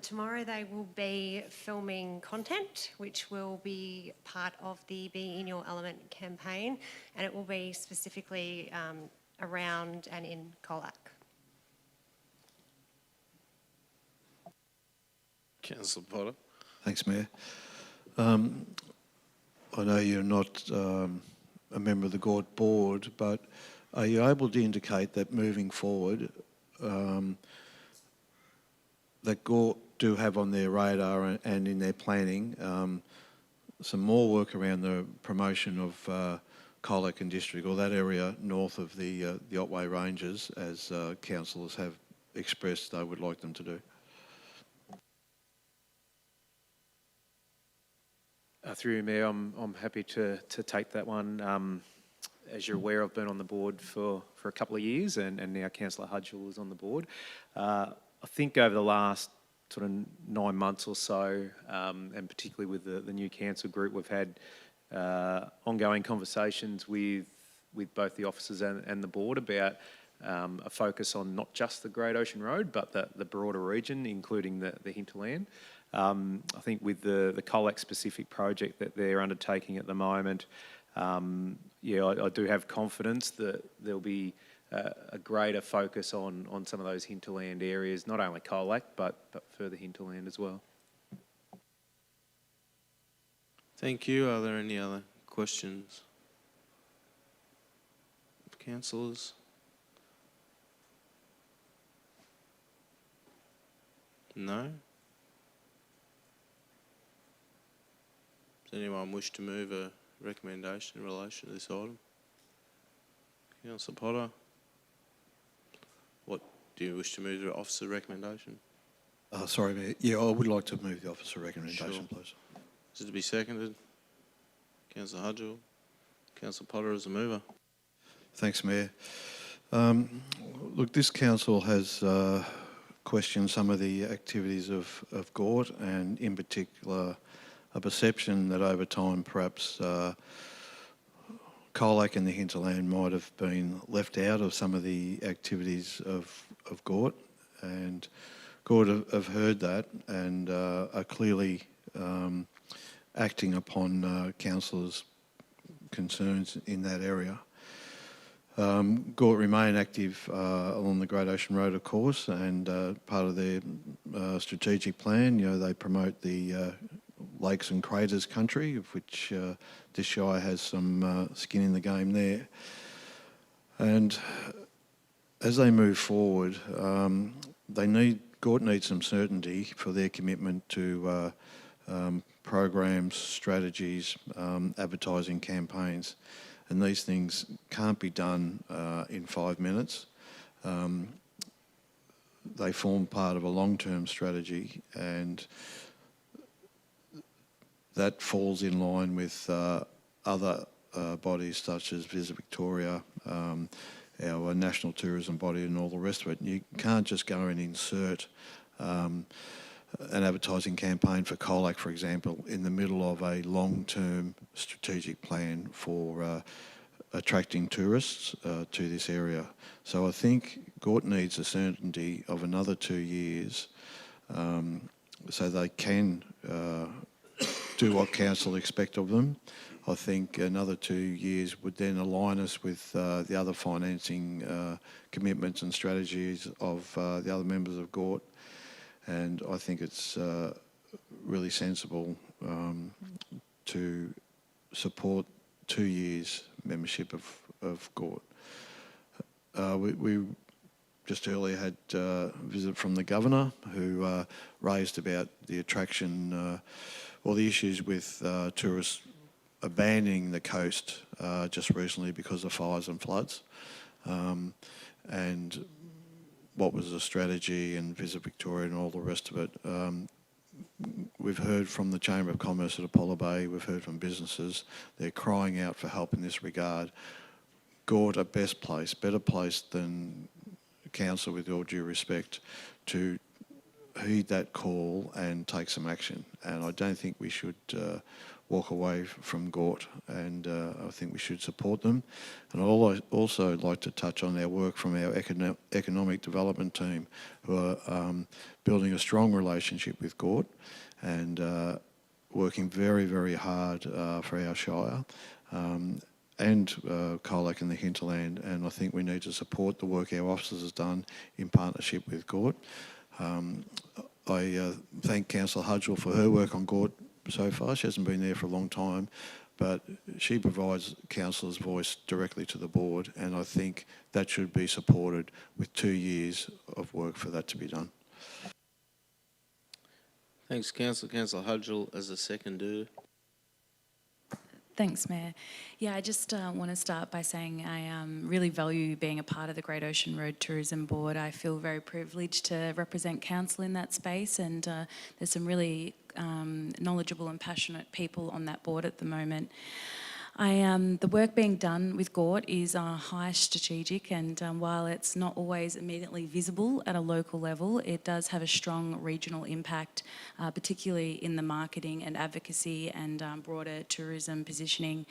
Tomorrow they will be filming content, which will be part of the Be In Your Element campaign, and it will be specifically around and in Colac. Councillor Potter. Thanks, Mayor. I know you're not a member of the Gort board, but are you able to indicate that moving forward, that Gort do have on their radar and in their planning some more work around the promotion of Colac and District, or that area north of the Otway Ranges, as councillors have expressed they would like them to do? Through you, Mayor, I'm happy to take that one. As you're aware, I've been on the board for a couple of years, and now Councillor Hudgell is on the board. I think over the last sort of 9 months or so, and particularly with the new council group, we've had ongoing conversations with both the officers and the board about a focus on not just the Great Ocean Road, but the broader region, including the hinterland. I think with the Colac specific project that they're undertaking at the moment, I do have confidence that there'll be a greater focus on some of those hinterland areas, not only Colac, but further hinterland as well. Thank you. Are there any other questions? Councillors? No? Does anyone wish to move a recommendation in relation to this item? Councillor Potter? What do you wish to move the officer recommendation? Sorry, Mayor. Yeah, I would like to move the officer recommendation, Sure. please. Is it to be seconded? Councillor Hudgell? Councillor Potter as a mover. Thanks, Mayor. Look, this council has questioned some of the activities of Gort, and in particular a perception that over time perhaps Colac and the hinterland might have been left out of some of the activities of Gort, and Gort have heard that and are clearly acting upon councillors' concerns in that area. Gort remain active along the Great Ocean Road, of course, and part of their strategic plan, they promote the lakes and craters country, of which this Shire has some skin in the game there. And as they move forward, Gort needs some certainty for their commitment to programs, strategies, advertising campaigns. And these things can't be done in 5 minutes. They form part of a long-term strategy, and that falls in line with other bodies such as Visit Victoria, our national tourism body and all the rest of it. You can't just go and insert an advertising campaign for Colac, for example, in the middle of a long-term strategic plan for attracting tourists to this area. So I think Gort needs a certainty of another 2 years so they can do what council expect of them. I think another 2 years would then align us with the other financing commitments and strategies of the other members of Gort. And I think it's really sensible to support 2 years membership of Gort. We just earlier had a visit from the Governor, who raised about the attraction or the issues with tourists abandoning the coast just recently because of fires and floods. And what was the strategy, and Visit Victoria and all the rest of it. We've heard from the Chamber of Commerce at Apollo Bay, we've heard from businesses, they're crying out for help in this regard. Gort are better placed than council, with all due respect, to heed that call and take some action. And I don't think we should walk away from Gort, and I think we should support them. And I'd also like to touch on our work from our economic development team, who are building a strong relationship with Gort and working very, very hard for our Shire. And Colac and the hinterland, and I think we need to support the work our officers have done in partnership with Gort. I thank Councillor Hudgell for her work on Gort so far. She hasn't been there for a long time, but she provides councillors' voice directly to the board, and I think that should be supported with 2 years of work for that to be done. Thanks, Councillor. Councillor Hudgell as a seconder. Thanks, Mayor. Yeah, I just want to start by saying I really value being a part of the Great Ocean Road Tourism Board. I feel very privileged to represent council in that space, and there's some really knowledgeable and passionate people on that board at the moment. The work being done with Gort is high strategic, and while it's not always immediately visible at a local level, it does have a strong regional impact, particularly in the marketing and advocacy and broader tourism positioning.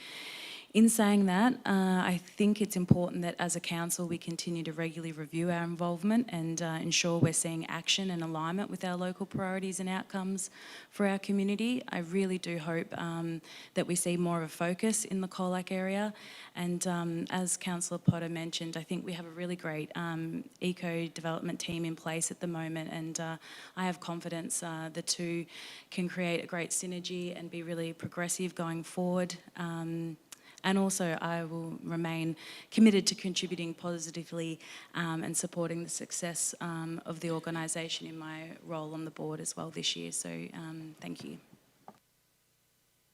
In saying that, I think it's important that as a council we continue to regularly review our involvement and ensure we're seeing action and alignment with our local priorities and outcomes for our community. I really do hope that we see more of a focus in the Colac area, and as Councillor Potter mentioned, I think we have a really great eco-development team in place at the moment, and I have confidence the two can create a great synergy and be really progressive going forward. And also I will remain committed to contributing positively and supporting the success of the organisation in my role on the board as well this year. So thank you.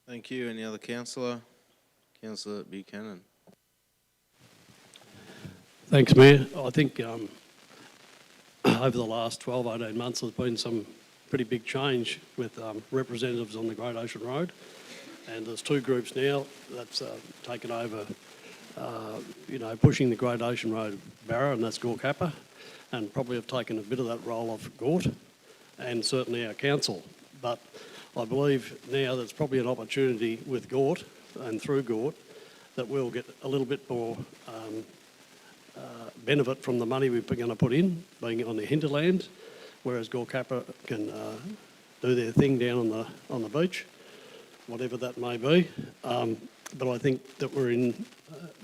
Thank you. Any other councillor? Councillor Buchanan. Thanks, Mayor. I think over the last 12, 18 months there's been some pretty big change with representatives on the Great Ocean Road. And there's two groups now that's taken over, pushing the Great Ocean Road barrow, and that's Gort Kappa, and probably have taken a bit of that role off Gort, and certainly our council. But I believe now there's probably an opportunity with Gort and through Gort that we'll get a little bit more benefit from the money we're going to put in, being on the hinterland, whereas Gort Kappa can do their thing down on the beach, whatever that may be. But I think that we're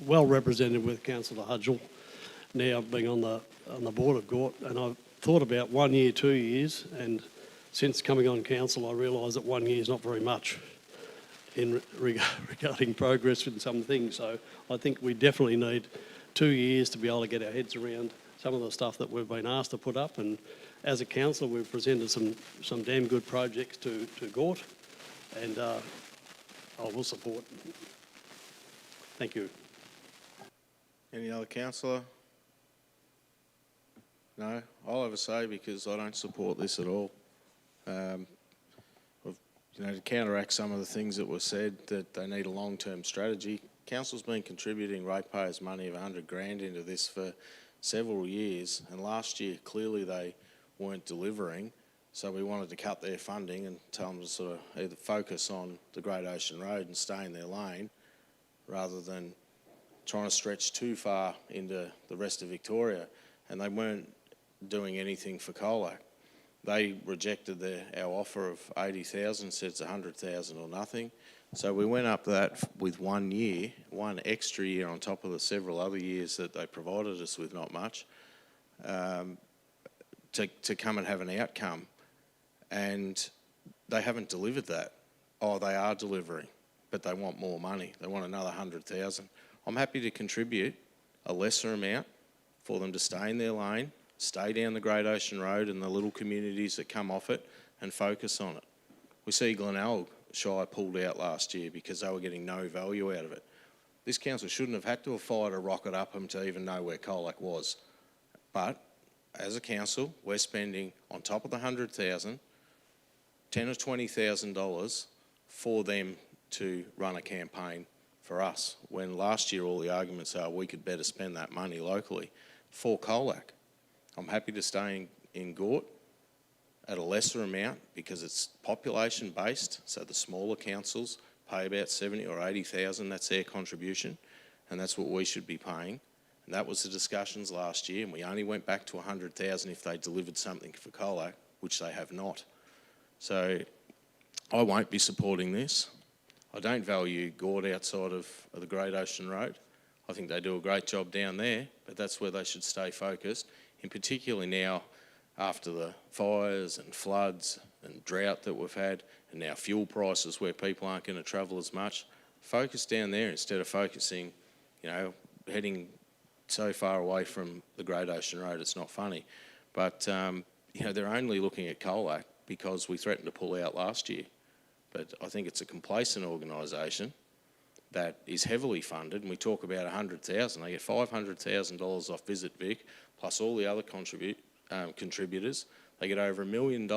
well represented with Councillor Hudgell now being on the board of Gort, and I've thought about 1 year, 2 years, and since coming on council I realise that 1 year is not very much in regarding progress in some things. So I think we definitely need 2 years to be able to get our heads around some of the stuff that we've been asked to put up, and as a council we've presented some damn good projects to Gort, and I will support. Thank you. Any other councillor? No? I'll have a say because I don't support this at all. To counteract some of the things that were said, that they need a long-term strategy. Council's been contributing ratepayers' money of 100 grand into this for several years, and last year clearly they weren't delivering. So we wanted to cut their funding and tell them to sort of either focus on the Great Ocean Road and stay in their lane rather than trying to stretch too far into the rest of Victoria. And they weren't doing anything for Colac. They rejected our offer of 80,000, said it's 100,000 or nothing. So we went up that with 1 year, one extra year on top of the several other years that they provided us with, not much, to come and have an outcome. And they haven't delivered that. Oh, they are delivering, but they want more money. They want another 100,000. I'm happy to contribute a lesser amount for them to stay in their lane, stay down the Great Ocean Road and the little communities that come off it and focus on it. We see Glenelg Shire pulled out last year because they were getting no value out of it. This council shouldn't have had to have fired a rocket up them to even know where Colac was. But as a council, we're spending on top of the 100,000, $10,000 or $20,000 for them to run a campaign for us, when last year all the arguments are we could better spend that money locally for Colac. I'm happy to stay in Gort at a lesser amount because it's population based, so the smaller councils pay about 70 or 80,000. That's their contribution, and that's what we should be paying. And that was the discussions last year, and we only went back to 100,000 if they delivered something for Colac, which they have not. So I won't be supporting this. I don't value Gord outside of the Great Ocean Road. I think they do a great job down there, but that's where they should stay focused, in particularly now after the fires and floods and drought that we've had, and now fuel prices where people aren't going to travel as much. Focus down there instead of focusing, heading so far away from the Great Ocean Road, it's not funny. But, they're only looking at Colac because we threatened to pull out last year. But I think it's a complacent organisation that is heavily funded, and we talk about 100,000. They get $500,000 off Visit Vic, plus all the other contributors. They get over $1 million,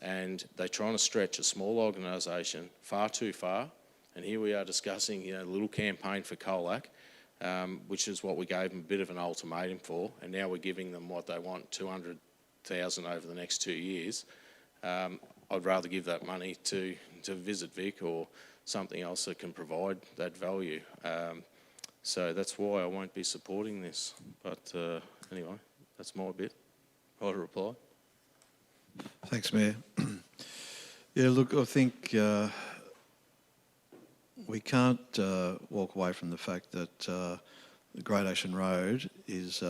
and they're trying to stretch a small organisation far too far. And here we are discussing, a little campaign for Colac, which is what we gave them a bit of an ultimatum for, and now we're giving them what they want, 200,000 over the next 2 years. I'd rather give that money to Visit Vic or something else that can provide that value. So that's why I won't be supporting this. But anyway, that's my bit. I'll reply. Thanks, Mayor. Yeah, look, I think we can't walk away from the fact that the Great Ocean Road is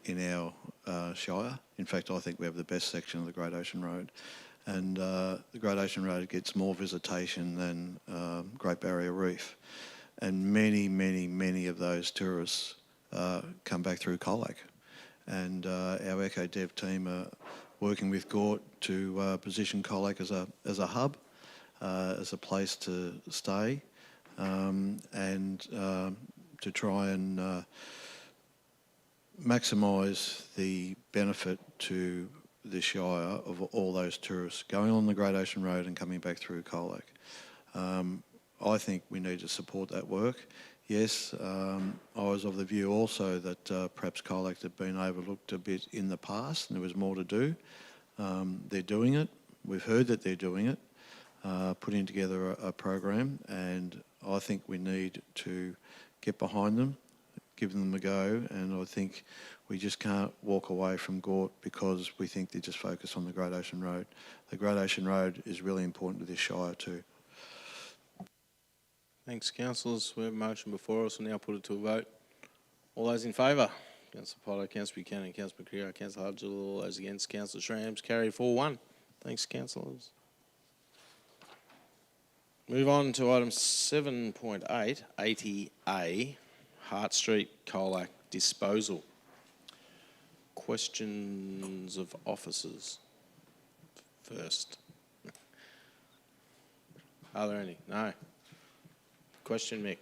in our Shire. In fact, I think we have the best section of the Great Ocean Road. And the Great Ocean Road gets more visitation than Great Barrier Reef. And many of those tourists come back through Colac. And our Eco Dev team are working with Gort to position Colac as a hub, as a place to stay, and to try and maximise the benefit to the Shire of all those tourists going on the Great Ocean Road and coming back through Colac. I think we need to support that work. Yes, I was of the view also that perhaps Colac had been overlooked a bit in the past and there was more to do. They're doing it. We've heard that they're doing it, putting together a program, and I think we need to get behind them, give them a go, and I think we just can't walk away from Gort because we think they're just focused on the Great Ocean Road. The Great Ocean Road is really important to this Shire too. Thanks, councillors. We have a motion before us. We'll now put it to a vote. All those in favour? Councillor Potter, Councillor Buchanan, Councillor McCreary, Councillor Hudgell. All those against? Councillor Shrams. Carried 4-1. Thanks, councillors. Move on to item 7.8, 80A, Hart Street, Colac disposal. Questions of officers first. Are there any? No. Question, Mick.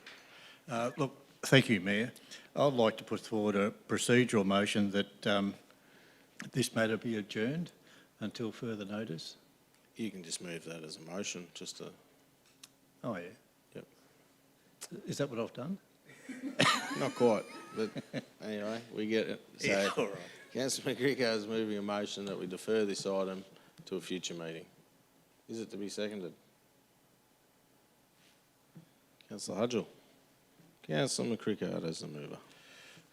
Look, thank you, Mayor. I'd like to put forward a procedural motion that this matter be adjourned until further notice. You can just move that as a motion, just to... Oh, yeah. Yep. Is that what I've done? Not quite, but anyway, we get it. So, Yeah, all right. Councillor McGregor is moving a motion that we defer this item to a future meeting. Is it to be seconded? Councillor Hudgell. Councillor McCrickard as the mover.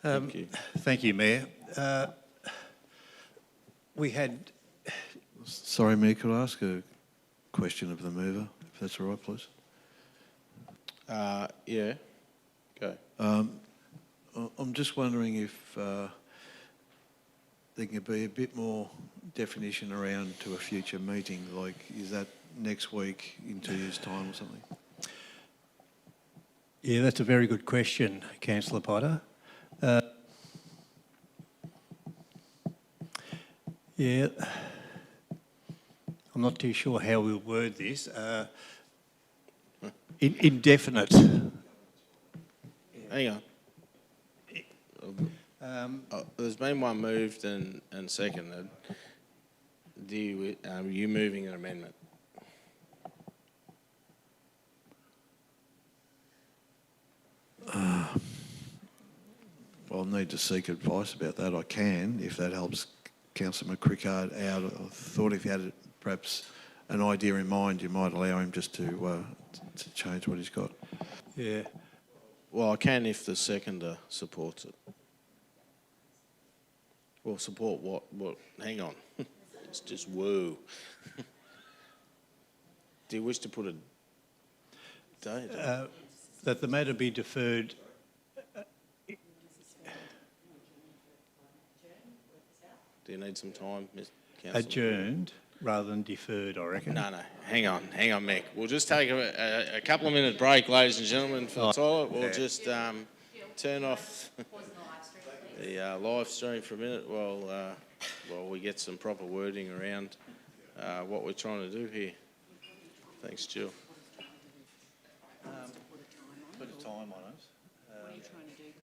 Thank you. Thank you, Mayor. We had... Sorry, Mayor, could I ask a question of the mover, if that's all right, please? Yeah. Go. I'm just wondering if there can be a bit more definition around to a future meeting, like is that next week in 2 years' time or something? Yeah, that's a very good question, Councillor Potter. Yeah, I'm not too sure how we'll word this. Indefinite. Hang on. There's been one moved and seconded. Are you moving an amendment? I'll need to seek advice about that. I can, if that helps Councillor McCrickard out. I thought if you had perhaps an idea in mind, you might allow him just to to change what he's got. Yeah. Well, I can if the seconder supports it. Well, support what? Hang on. It's just woo. Do you wish to put a date? That the matter be deferred. Do you need some time, Mr. Councillor? Adjourned rather than deferred, I reckon. No, hang on, Mick. We'll just take a couple of minute break, ladies and gentlemen, for the toilet. We'll just turn off the live stream for a minute while we get some proper wording around what we're trying to do here. Thanks, Jill. Put a time on it. What are you trying to do?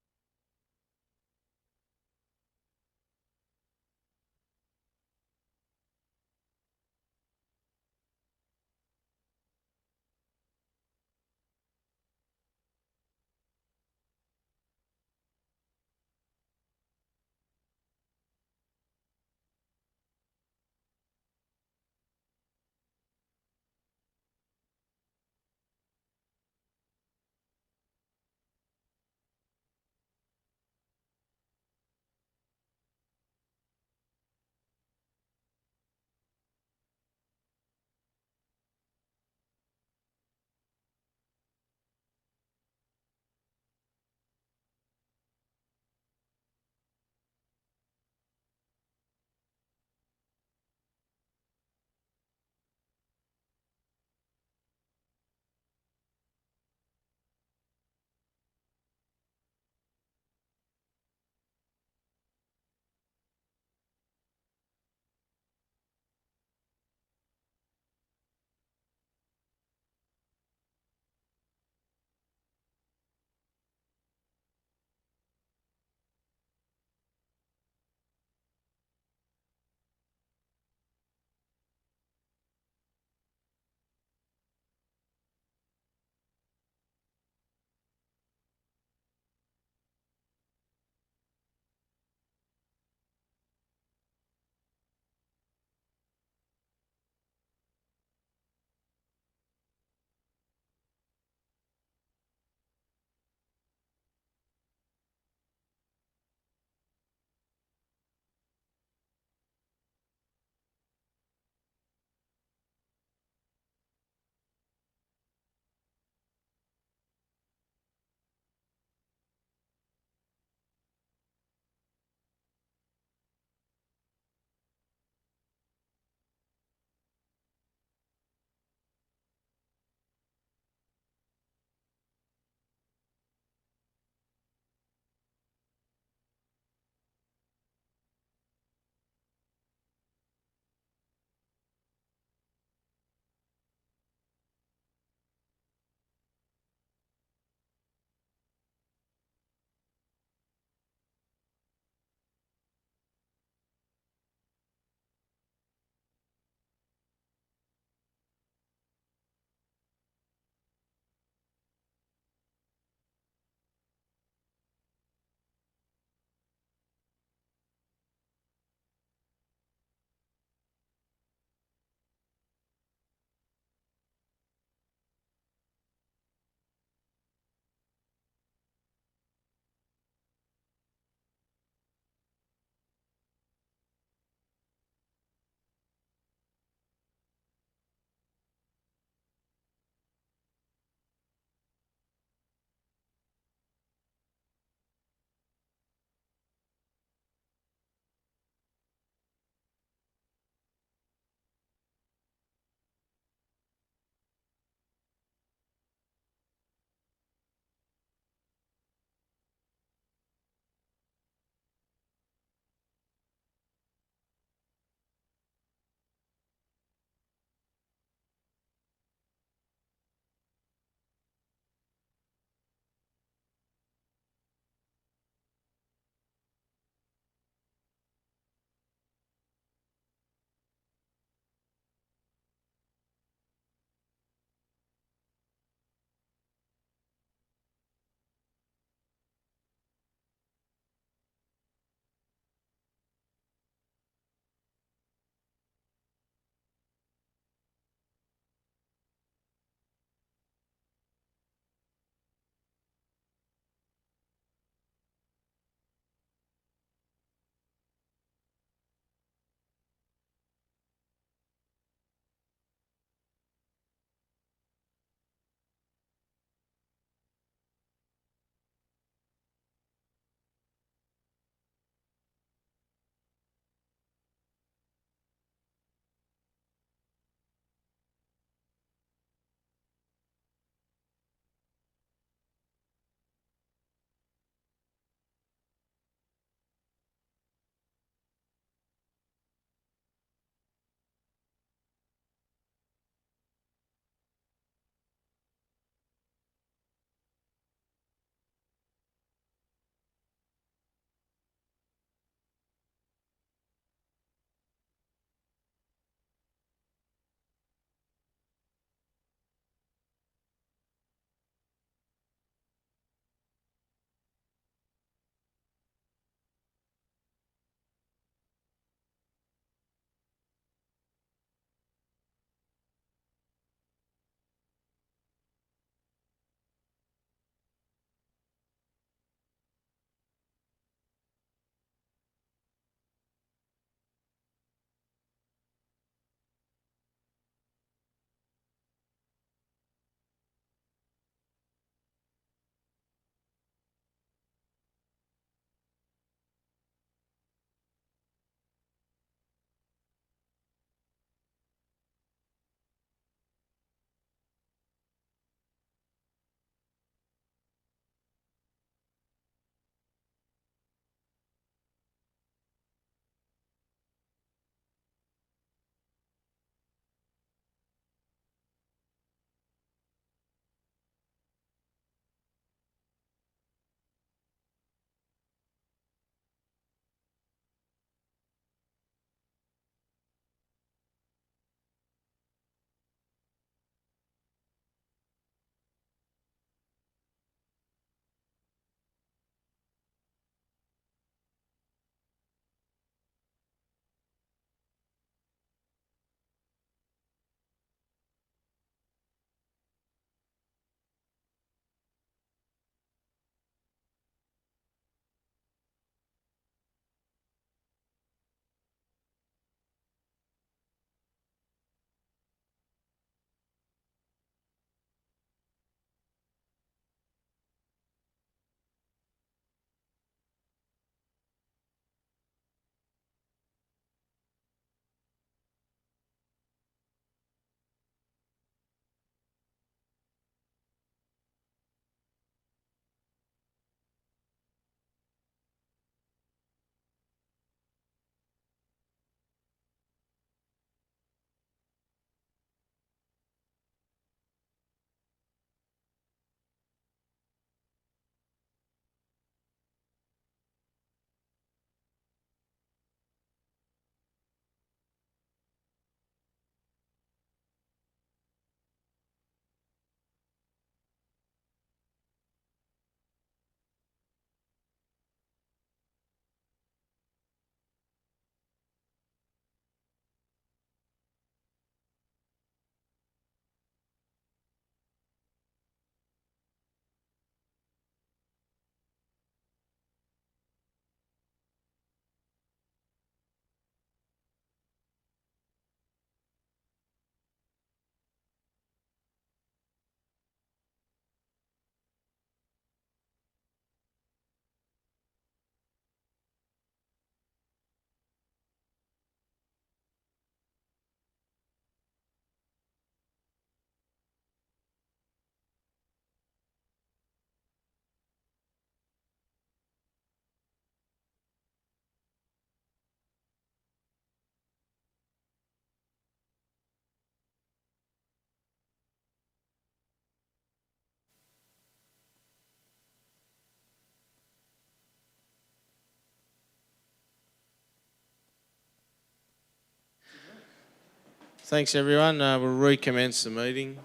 Thanks, everyone. We'll recommence the meeting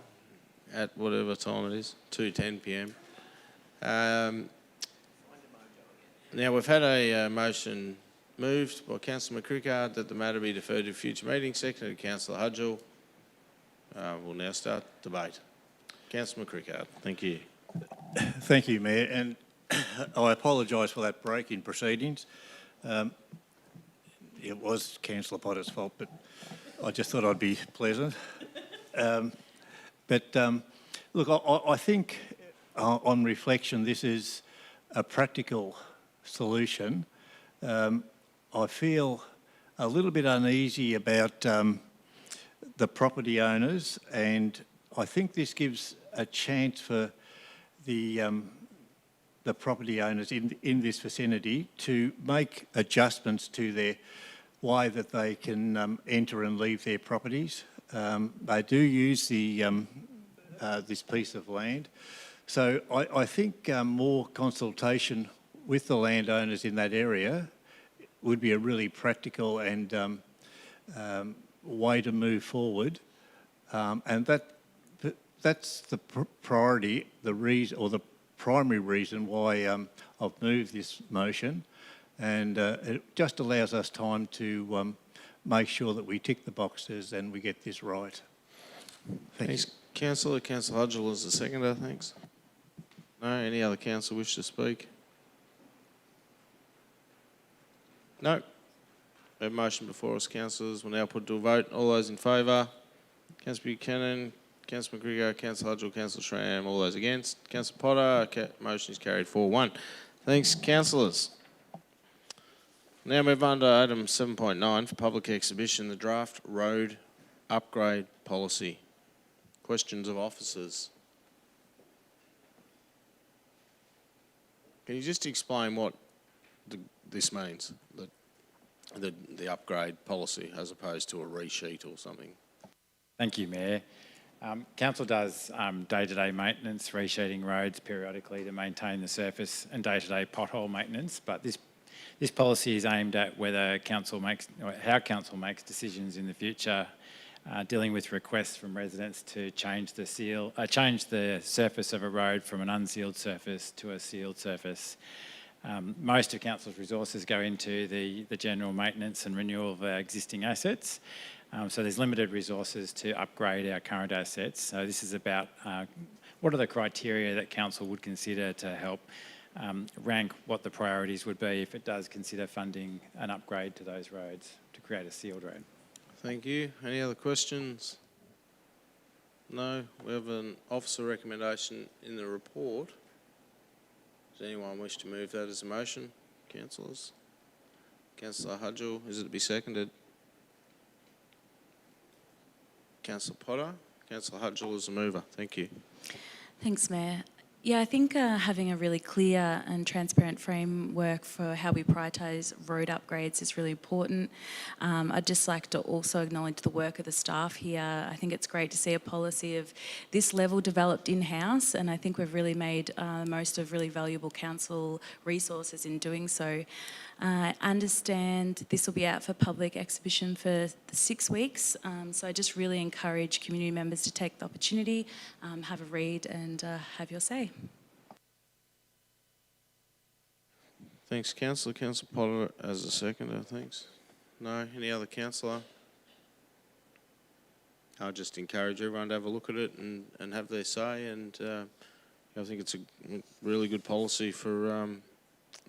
at whatever time it is, 2:10 p.m. Now, we've had a motion moved by Councillor McCrickard that the matter be deferred to a future meeting, seconded by Councillor Hudgell. We'll now start debate. Councillor McCrickard, thank you. Thank you, Mayor, and I apologise for that break in proceedings. It was Councillor Potter's fault, but I just thought I'd be pleasant. Look, I think on reflection, this is a practical solution. I feel a little bit uneasy about the property owners, and I think this gives a chance for the property owners in this vicinity to make adjustments to their way that they can enter and leave their properties. They do use this piece of land. So I think more consultation with the landowners in that area would be a really practical and way to move forward. And that's the priority, the reason, or the primary reason why I've moved this motion. And it just allows us time to make sure that we tick the boxes and we get this right. Thanks, Councillor. Councillor Hudgell is the seconder, thanks. No, any other councillor wish to speak? No. We have a motion before us, councillors. We'll now put to a vote. All those in favour? Councillor Buchanan, Councillor McGregor, Councillor Hudgell, Councillor Schramm. All those against? Councillor Potter. Motion is carried 4-1. Thanks, councillors. Now move on to item 7.9 for public exhibition, the draft road upgrade policy. Questions of officers. Can you just explain what this means, the upgrade policy, as opposed to a resheet or something? Thank you, Mayor. Council does day-to-day maintenance, resheeting roads periodically to maintain the surface and day-to-day pothole maintenance, but this policy is aimed at whether council makes, or how council makes decisions in the future, dealing with requests from residents to change the surface of a road from an unsealed surface to a sealed surface. Most of council's resources go into the general maintenance and renewal of our existing assets. So there's limited resources to upgrade our current assets. So this is about what are the criteria that council would consider to help rank what the priorities would be if it does consider funding an upgrade to those roads to create a sealed road. Thank you. Any other questions? No. We have an officer recommendation in the report. Does anyone wish to move that as a motion? Councillors? Councillor Hudgell, is it to be seconded? Councillor Potter? Councillor Hudgell is a mover. Thank you. Thanks, Mayor. Yeah, I think having a really clear and transparent framework for how we prioritise road upgrades is really important. I'd just like to also acknowledge the work of the staff here. I think it's great to see a policy of this level developed in-house, and I think we've really made most of really valuable council resources in doing so. I understand this will be out for public exhibition for 6 weeks, so I just really encourage community members to take the opportunity, have a read and have your say. Thanks, Councillor. Councillor Potter as a seconder, thanks. No, any other councillor? I'll just encourage everyone to have a look at it and have their say, and I think it's a really good policy for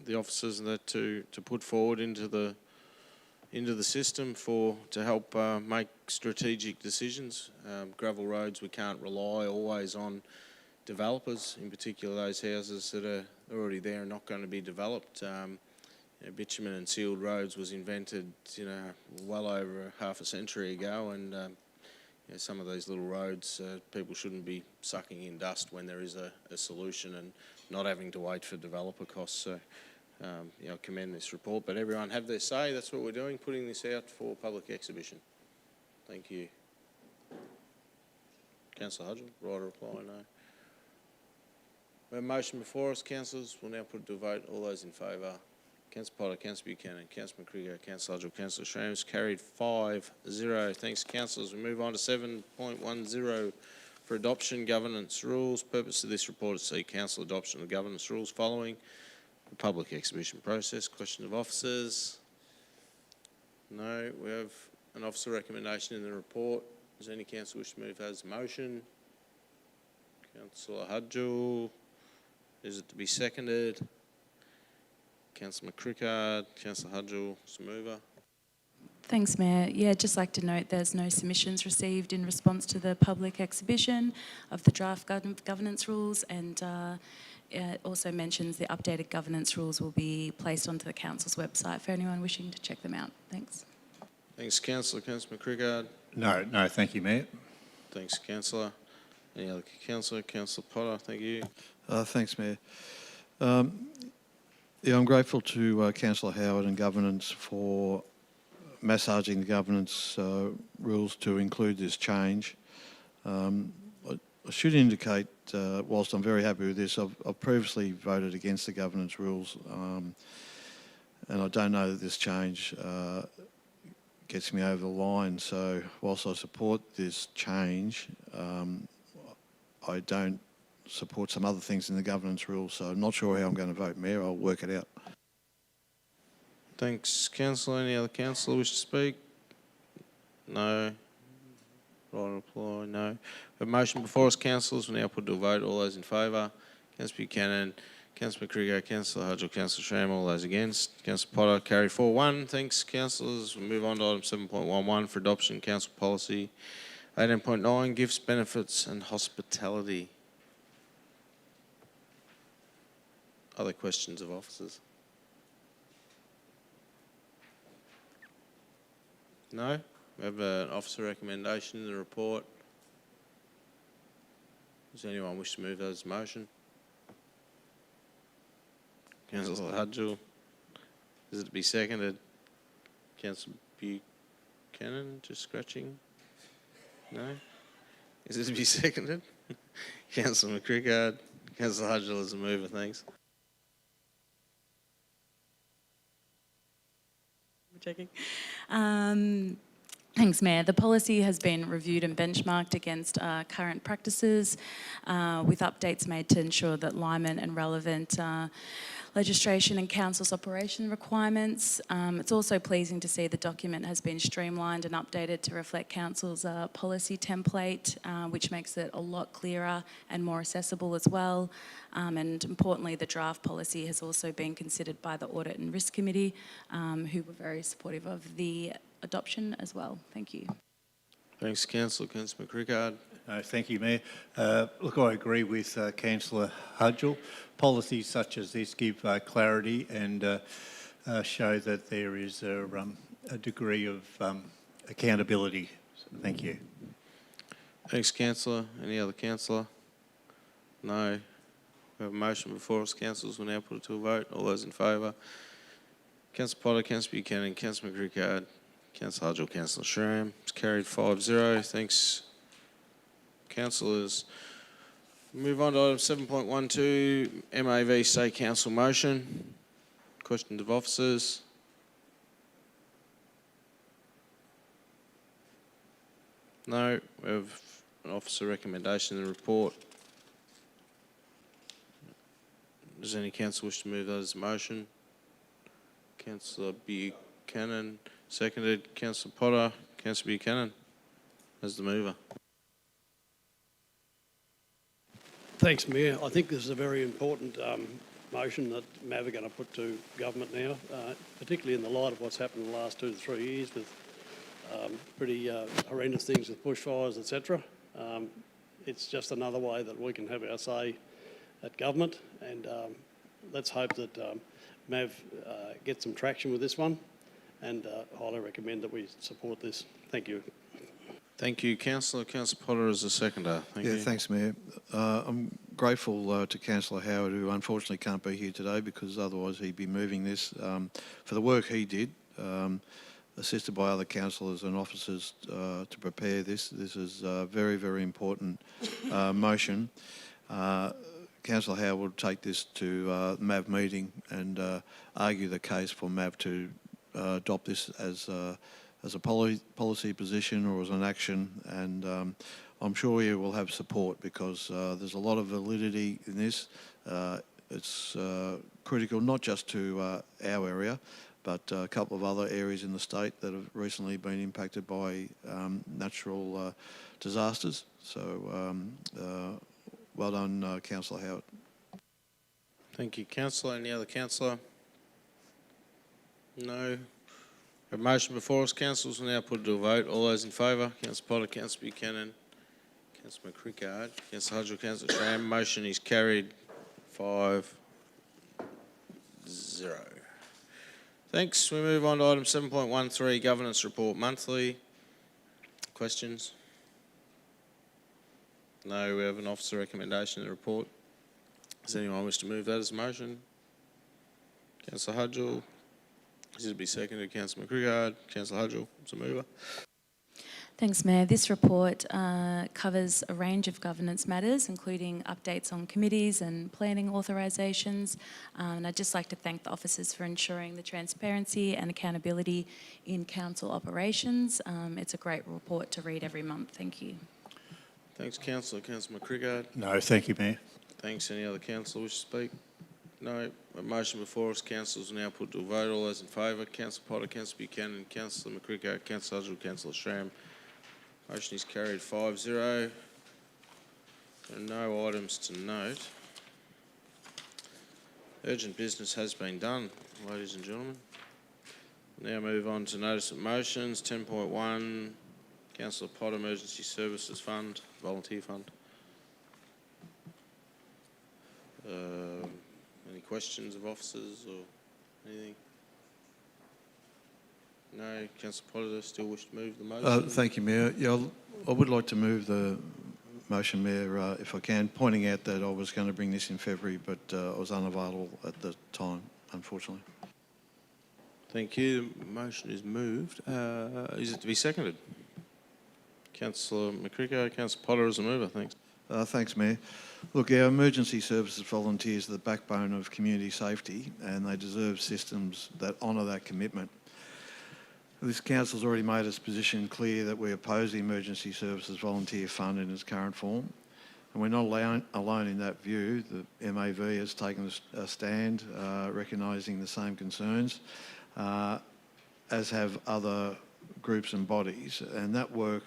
the officers that to put forward into the system to help make strategic decisions. Gravel roads, we can't rely always on developers, in particular those houses that are already there and not going to be developed. Bitumen and sealed roads was invented, well over half a century ago, and some of these little roads, people shouldn't be sucking in dust when there is a solution and not having to wait for developer costs. So, I commend this report, but everyone have their say. That's what we're doing, putting this out for public exhibition. Thank you. Councillor Hudgell, right or reply? No. We have a motion before us, councillors. We'll now put it to a vote. All those in favour? Councillor Potter, Councillor Buchanan, Councillor McGregor, Councillor Hudgell, Councillor Shram. Carried 5-0. Thanks, councillors. We move on to 7.10 for adoption governance rules. Purpose of this report is to see council adoption of governance rules following the public exhibition process. Question of officers. No. We have an officer recommendation in the report. Does any council wish to move that as a motion? Councillor Hudgell. Is it to be seconded? Councillor McCrickard, Councillor Hudgell, as a mover. Thanks, Mayor. Yeah, just like to note there's no submissions received in response to the public exhibition of the draft governance rules, and it also mentions the updated governance rules will be placed onto the council's website for anyone wishing to check them out. Thanks. Thanks, Councillor. Councillor McCrickard. No, thank you, Mayor. Thanks, Councillor. Any other councillor? Councillor Potter, thank you. Thanks, Mayor. Yeah, I'm grateful to Councillor Howard and Governance for massaging the governance rules to include this change. I should indicate, whilst I'm very happy with this, I've previously voted against the governance rules, and I don't know that this change gets me over the line. So whilst I support this change, I don't support some other things in the governance rules, so I'm not sure how I'm going to vote, Mayor. I'll work it out. Thanks, Councillor. Any other councillor wish to speak? No. Right reply, no. We have a motion before us, councillors. We now put to a vote. All those in favour? Councillor Buchanan, Councillor McGregor, Councillor Hudgell, Councillor Schramm. All those against? Councillor Potter, carried 4-1. Thanks, councillors. We move on to item 7.11 for adoption, council policy. 18.9, gifts, benefits and hospitality. Other questions of officers? No? We have an officer recommendation in the report. Does anyone wish to move that as a motion? Councillor Hudgell. Is it to be seconded? Councillor Buchanan, just scratching? No? Is it to be seconded? Councillor McCrickard. Councillor Hudgell is a mover, thanks. Checking. Thanks, Mayor. The policy has been reviewed and benchmarked against current practices with updates made to ensure that alignment and relevant legislation and council's operation requirements. It's also pleasing to see the document has been streamlined and updated to reflect council's policy template, which makes it a lot clearer and more accessible as well. And importantly, the draft policy has also been considered by the Audit and Risk Committee, who were very supportive of the adoption as well. Thank you. Thanks, Councillor. Councillor McCrickard. Thank you, Mayor. Look, I agree with Councillor Hudgell. Policies such as this give clarity and show that there is a degree of accountability. So thank you. Thanks, Councillor. Any other councillor? No. We have a motion before us, councillors. We'll now put it to a vote. All those in favour? Councillor Potter, Councillor Buchanan, Councillor McCrickard, Councillor Hudgell, Councillor Schramm. It's carried 5-0. Thanks, councillors. Move on to item 7.12, MAV State Council motion. Questions of officers? No. We have an officer recommendation in the report. Does any council wish to move that as a motion? Councillor Buchanan, seconded. Councillor Potter, Councillor Buchanan as the mover. Thanks, Mayor. I think this is a very important motion that MAV are going to put to government now, particularly in the light of what's happened in the last 2 to 3 years with pretty horrendous things with bushfires, etc. It's just another way that we can have our say at government, and let's hope that MAV get some traction with this one, and highly recommend that we support this. Thank you. Thank you, Councillor. Councillor Potter is the seconder. Thank you. Thanks, Mayor. I'm grateful to Councillor Howard, who unfortunately can't be here today because otherwise he'd be moving this, for the work he did, assisted by other councillors and officers to prepare this. This is a very, very important motion. Councillor Howe will take this to MAV meeting and argue the case for MAV to adopt this as a policy position or as an action, and I'm sure you will have support because there's a lot of validity in this. It's critical not just to our area, but a couple of other areas in the state that have recently been impacted by natural disasters. So well done, Councillor Howard. Thank you, Councillor. Any other councillor? No. A motion before us, councillors. Will now put it to a vote. All those in favour? Councillor Potter, Councillor Buchanan, Councillor McCrickard, Councillor Hudgell, Councillor Schramm. Motion is carried 5-0. Thanks. We move on to item 7.13, Governance Report Monthly. Questions? No, we have an officer recommendation in the report. Does anyone wish to move that as a motion? Councillor Hudgell. This will be seconded. Councillor McCrickard. Councillor Hudgell is a mover. Thanks, Mayor. This report covers a range of governance matters, including updates on committees and planning authorisations. And I'd just like to thank the officers for ensuring the transparency and accountability in council operations. It's a great report to read every month. Thank you. Thanks, Councillor. Councillor McCrickard. No, thank you, Mayor. Thanks. Any other councillor wish to speak? No. A motion before us, councillors will now put to a vote. All those in favour? Councillor Potter, Councillor Buchanan, Councillor McCrickard, Councillor Hudgell, Councillor Schramm. Motion is carried 5-0. There are no items to note. Urgent business has been done, ladies and gentlemen. Now move on to notice of motions. 10.1, Councillor Potter, Emergency Services Fund, Volunteer Fund. Any questions of officers or anything? No. Councillor Potter, still wish to move the motion? Thank you, Mayor. Yeah, I would like to move the motion, Mayor, if I can, pointing out that I was going to bring this in February, but I was unavailable at the time, unfortunately. Thank you. The motion is moved. Is it to be seconded? Councillor McCrickard, Councillor Potter as a mover. Thanks. Thanks, Mayor. Look, our emergency services volunteers are the backbone of community safety, and they deserve systems that honour that commitment. This council's already made its position clear that we oppose the Emergency Services Volunteer Fund in its current form. And we're not alone in that view. The MAV has taken a stand recognising the same concerns, as have other groups and bodies. And that work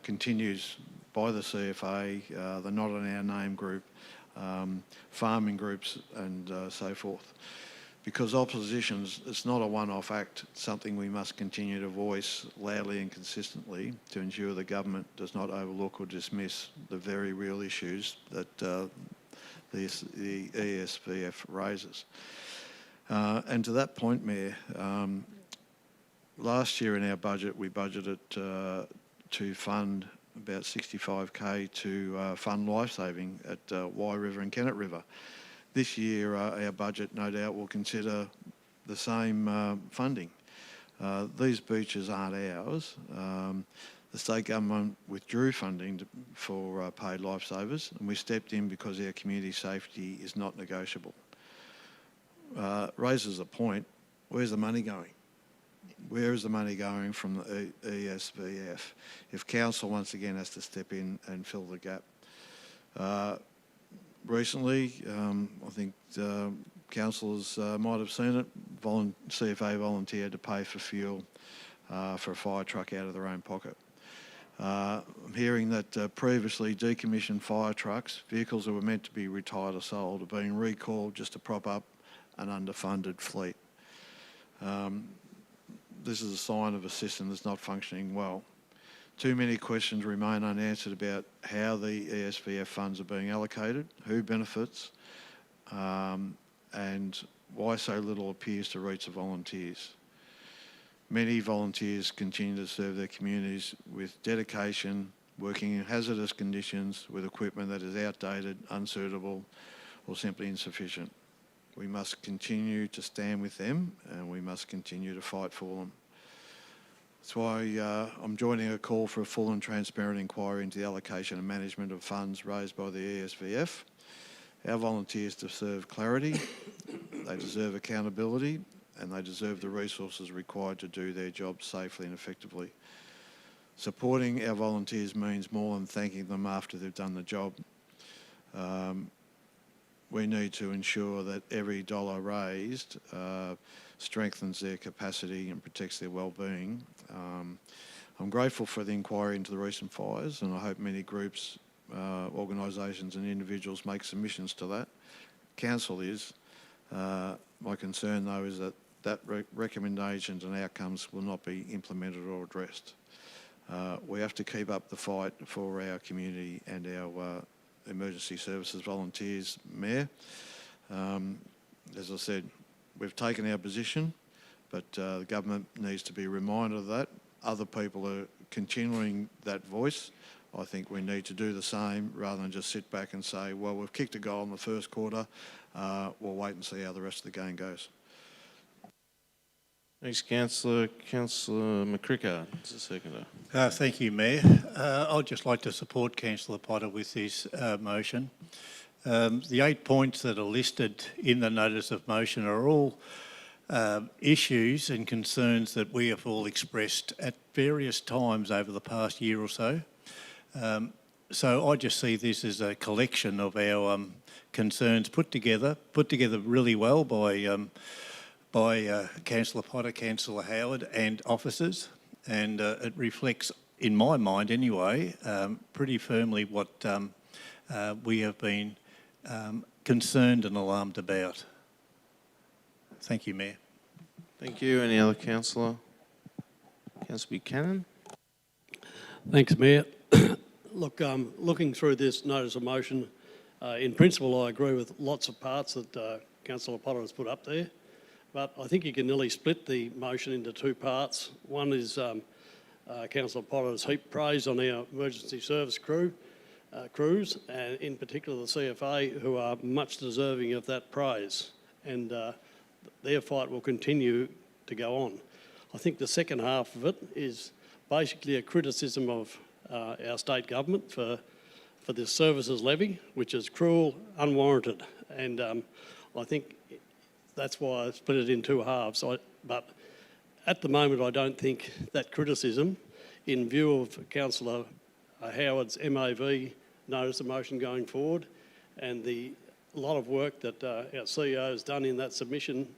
continues by the CFA, the Not On Our Name group, farming groups and so forth. Because oppositions, it's not a one-off act, it's something we must continue to voice loudly and consistently to ensure the government does not overlook or dismiss the very real issues that the ESVF raises. And to that point, Mayor, last year in our budget, we budgeted to fund about 65k to fund lifesaving at Wye River and Kennet River. This year, our budget, no doubt, will consider the same funding. These beaches aren't ours. The state government withdrew funding for paid lifesavers, and we stepped in because our community safety is not negotiable. Raises a point, where's the money going? Where is the money going from the ESVF if council once again has to step in and fill the gap? Recently, I think councillors might have seen it, CFA volunteered to pay for fuel for a fire truck out of their own pocket. I'm hearing that previously decommissioned fire trucks, vehicles that were meant to be retired or sold, are being recalled just to prop up an underfunded fleet. This is a sign of a system that's not functioning well. Too many questions remain unanswered about how the ESVF funds are being allocated, who benefits, and why so little appears to reach the volunteers. Many volunteers continue to serve their communities with dedication, working in hazardous conditions with equipment that is outdated, unsuitable, or simply insufficient. We must continue to stand with them, and we must continue to fight for them. That's why I'm joining a call for a full and transparent inquiry into the allocation and management of funds raised by the ESVF. Our volunteers deserve clarity, they deserve accountability, and they deserve the resources required to do their job safely and effectively. Supporting our volunteers means more than thanking them after they've done the job. We need to ensure that every dollar raised strengthens their capacity and protects their well-being. I'm grateful for the inquiry into the recent fires, and I hope many groups, organisations and individuals make submissions to that. Council is. My concern, though, is that recommendations and outcomes will not be implemented or addressed. We have to keep up the fight for our community and our emergency services volunteers, Mayor. As I said, we've taken our position, but the government needs to be reminded of that. Other people are continuing that voice. I think we need to do the same rather than just sit back and say, well, we've kicked a goal in the first quarter, we'll wait and see how the rest of the game goes. Thanks, Councillor. Councillor McCrickard is the seconder. Thank you, Mayor. I'd just like to support Councillor Potter with this motion. The 8 points that are listed in the notice of motion are all issues and concerns that we have all expressed at various times over the past year or so. So I just see this as a collection of our concerns put together really well by Councillor Potter, Councillor Howard and officers, and it reflects, in my mind anyway, pretty firmly what we have been concerned and alarmed about. Thank you, Mayor. Thank you. Any other councillor? Councillor Buchanan. Thanks, Mayor. Look, looking through this notice of motion, in principle I agree with lots of parts that Councillor Potter has put up there, but I think you can nearly split the motion into two parts. One is Councillor Potter's heaped praise on our emergency service crews, and in particular the CFA, who are much deserving of that praise, and their fight will continue to go on. I think the second half of it is basically a criticism of our state government for this services levy, which is cruel, unwarranted, and I think that's why I split it in two halves. But at the moment, I don't think that criticism, in view of Councillor Howard's MAV notice of motion going forward, and the lot of work that our CEO has done in that submission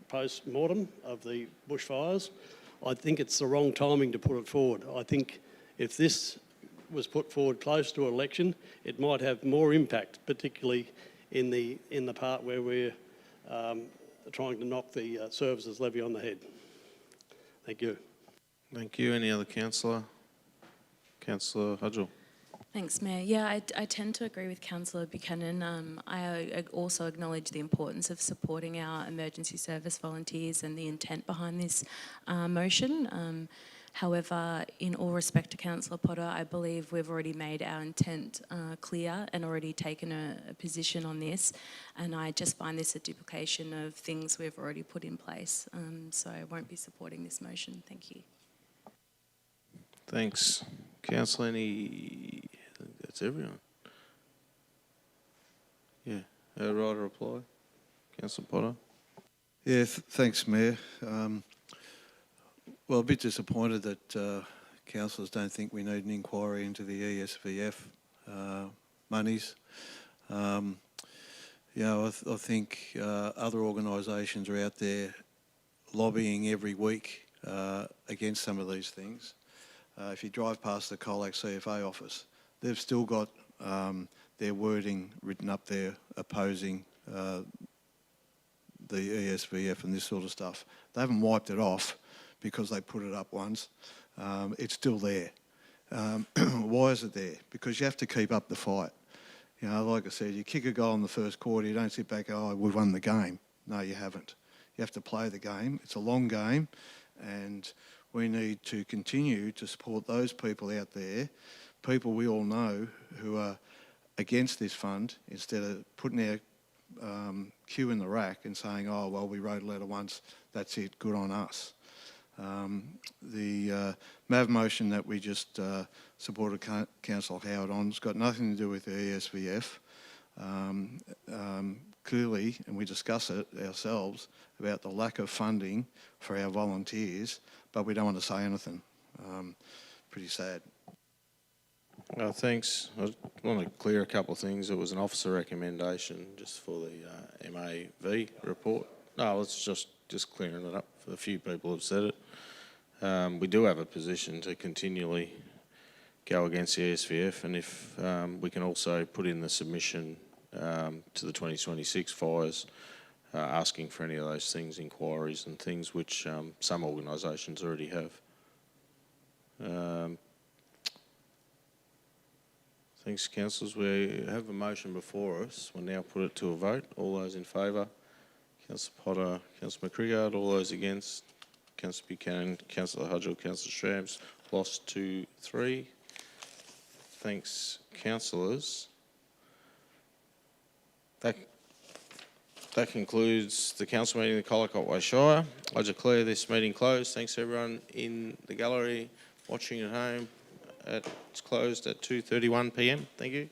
post-mortem of the bushfires, I think it's the wrong timing to put it forward. I think if this was put forward close to election, it might have more impact, particularly in the part where we're trying to knock the services levy on the head. Thank you. Thank you. Any other councillor? Councillor Hudgell. Thanks, Mayor. Yeah, I tend to agree with Councillor Buchanan. I also acknowledge the importance of supporting our emergency service volunteers and the intent behind this motion. However, in all respect to Councillor Potter, I believe we've already made our intent clear and already taken a position on this, and I just find this a duplication of things we've already put in place. So I won't be supporting this motion. Thank you. Thanks. Councillor, that's everyone. Yeah. Right to reply? Councillor Potter? Yeah, thanks, Mayor. Well, a bit disappointed that councillors don't think we need an inquiry into the ESVF monies. I think other organisations are out there lobbying every week against some of these things. If you drive past the Colac CFA office, they've still got their wording written up there opposing the ESVF and this sort of stuff. They haven't wiped it off because they put it up once. It's still there. Why is it there? Because you have to keep up the fight. You know, like I said, you kick a goal in the first quarter, you don't sit back and go, oh, we've won the game. No, you haven't. You have to play the game. It's a long game, and we need to continue to support those people out there, people we all know who are against this fund, instead of putting our cue in the rack and saying, oh, well, we wrote a letter once, that's it, good on us. The MAV motion that we just supported Councillor Howard on has got nothing to do with the ESVF. clearly, and we discuss it ourselves, about the lack of funding for our volunteers, but we don't want to say anything. Pretty sad. Thanks. I want to clear a couple of things. It was an officer recommendation just for the MAV report. No, it's just clearing it up. A few people have said it. We do have a position to continually go against the ESVF, and if we can also put in the submission to the 2026 fires, asking for any of those things, inquiries and things which some organisations already have. Thanks, councillors. We have a motion before us. We'll now put it to a vote. All those in favour? Councillor Potter, Councillor McGregor. All those against? Councillor Buchanan, Councillor Hudgell, Councillor Strams. Lost 2-3. Thanks, councillors. That concludes the council meeting of the Colac Otway Shire. I declare this meeting closed. Thanks everyone in the gallery watching at home. It's closed at 2:31 p.m. Thank you.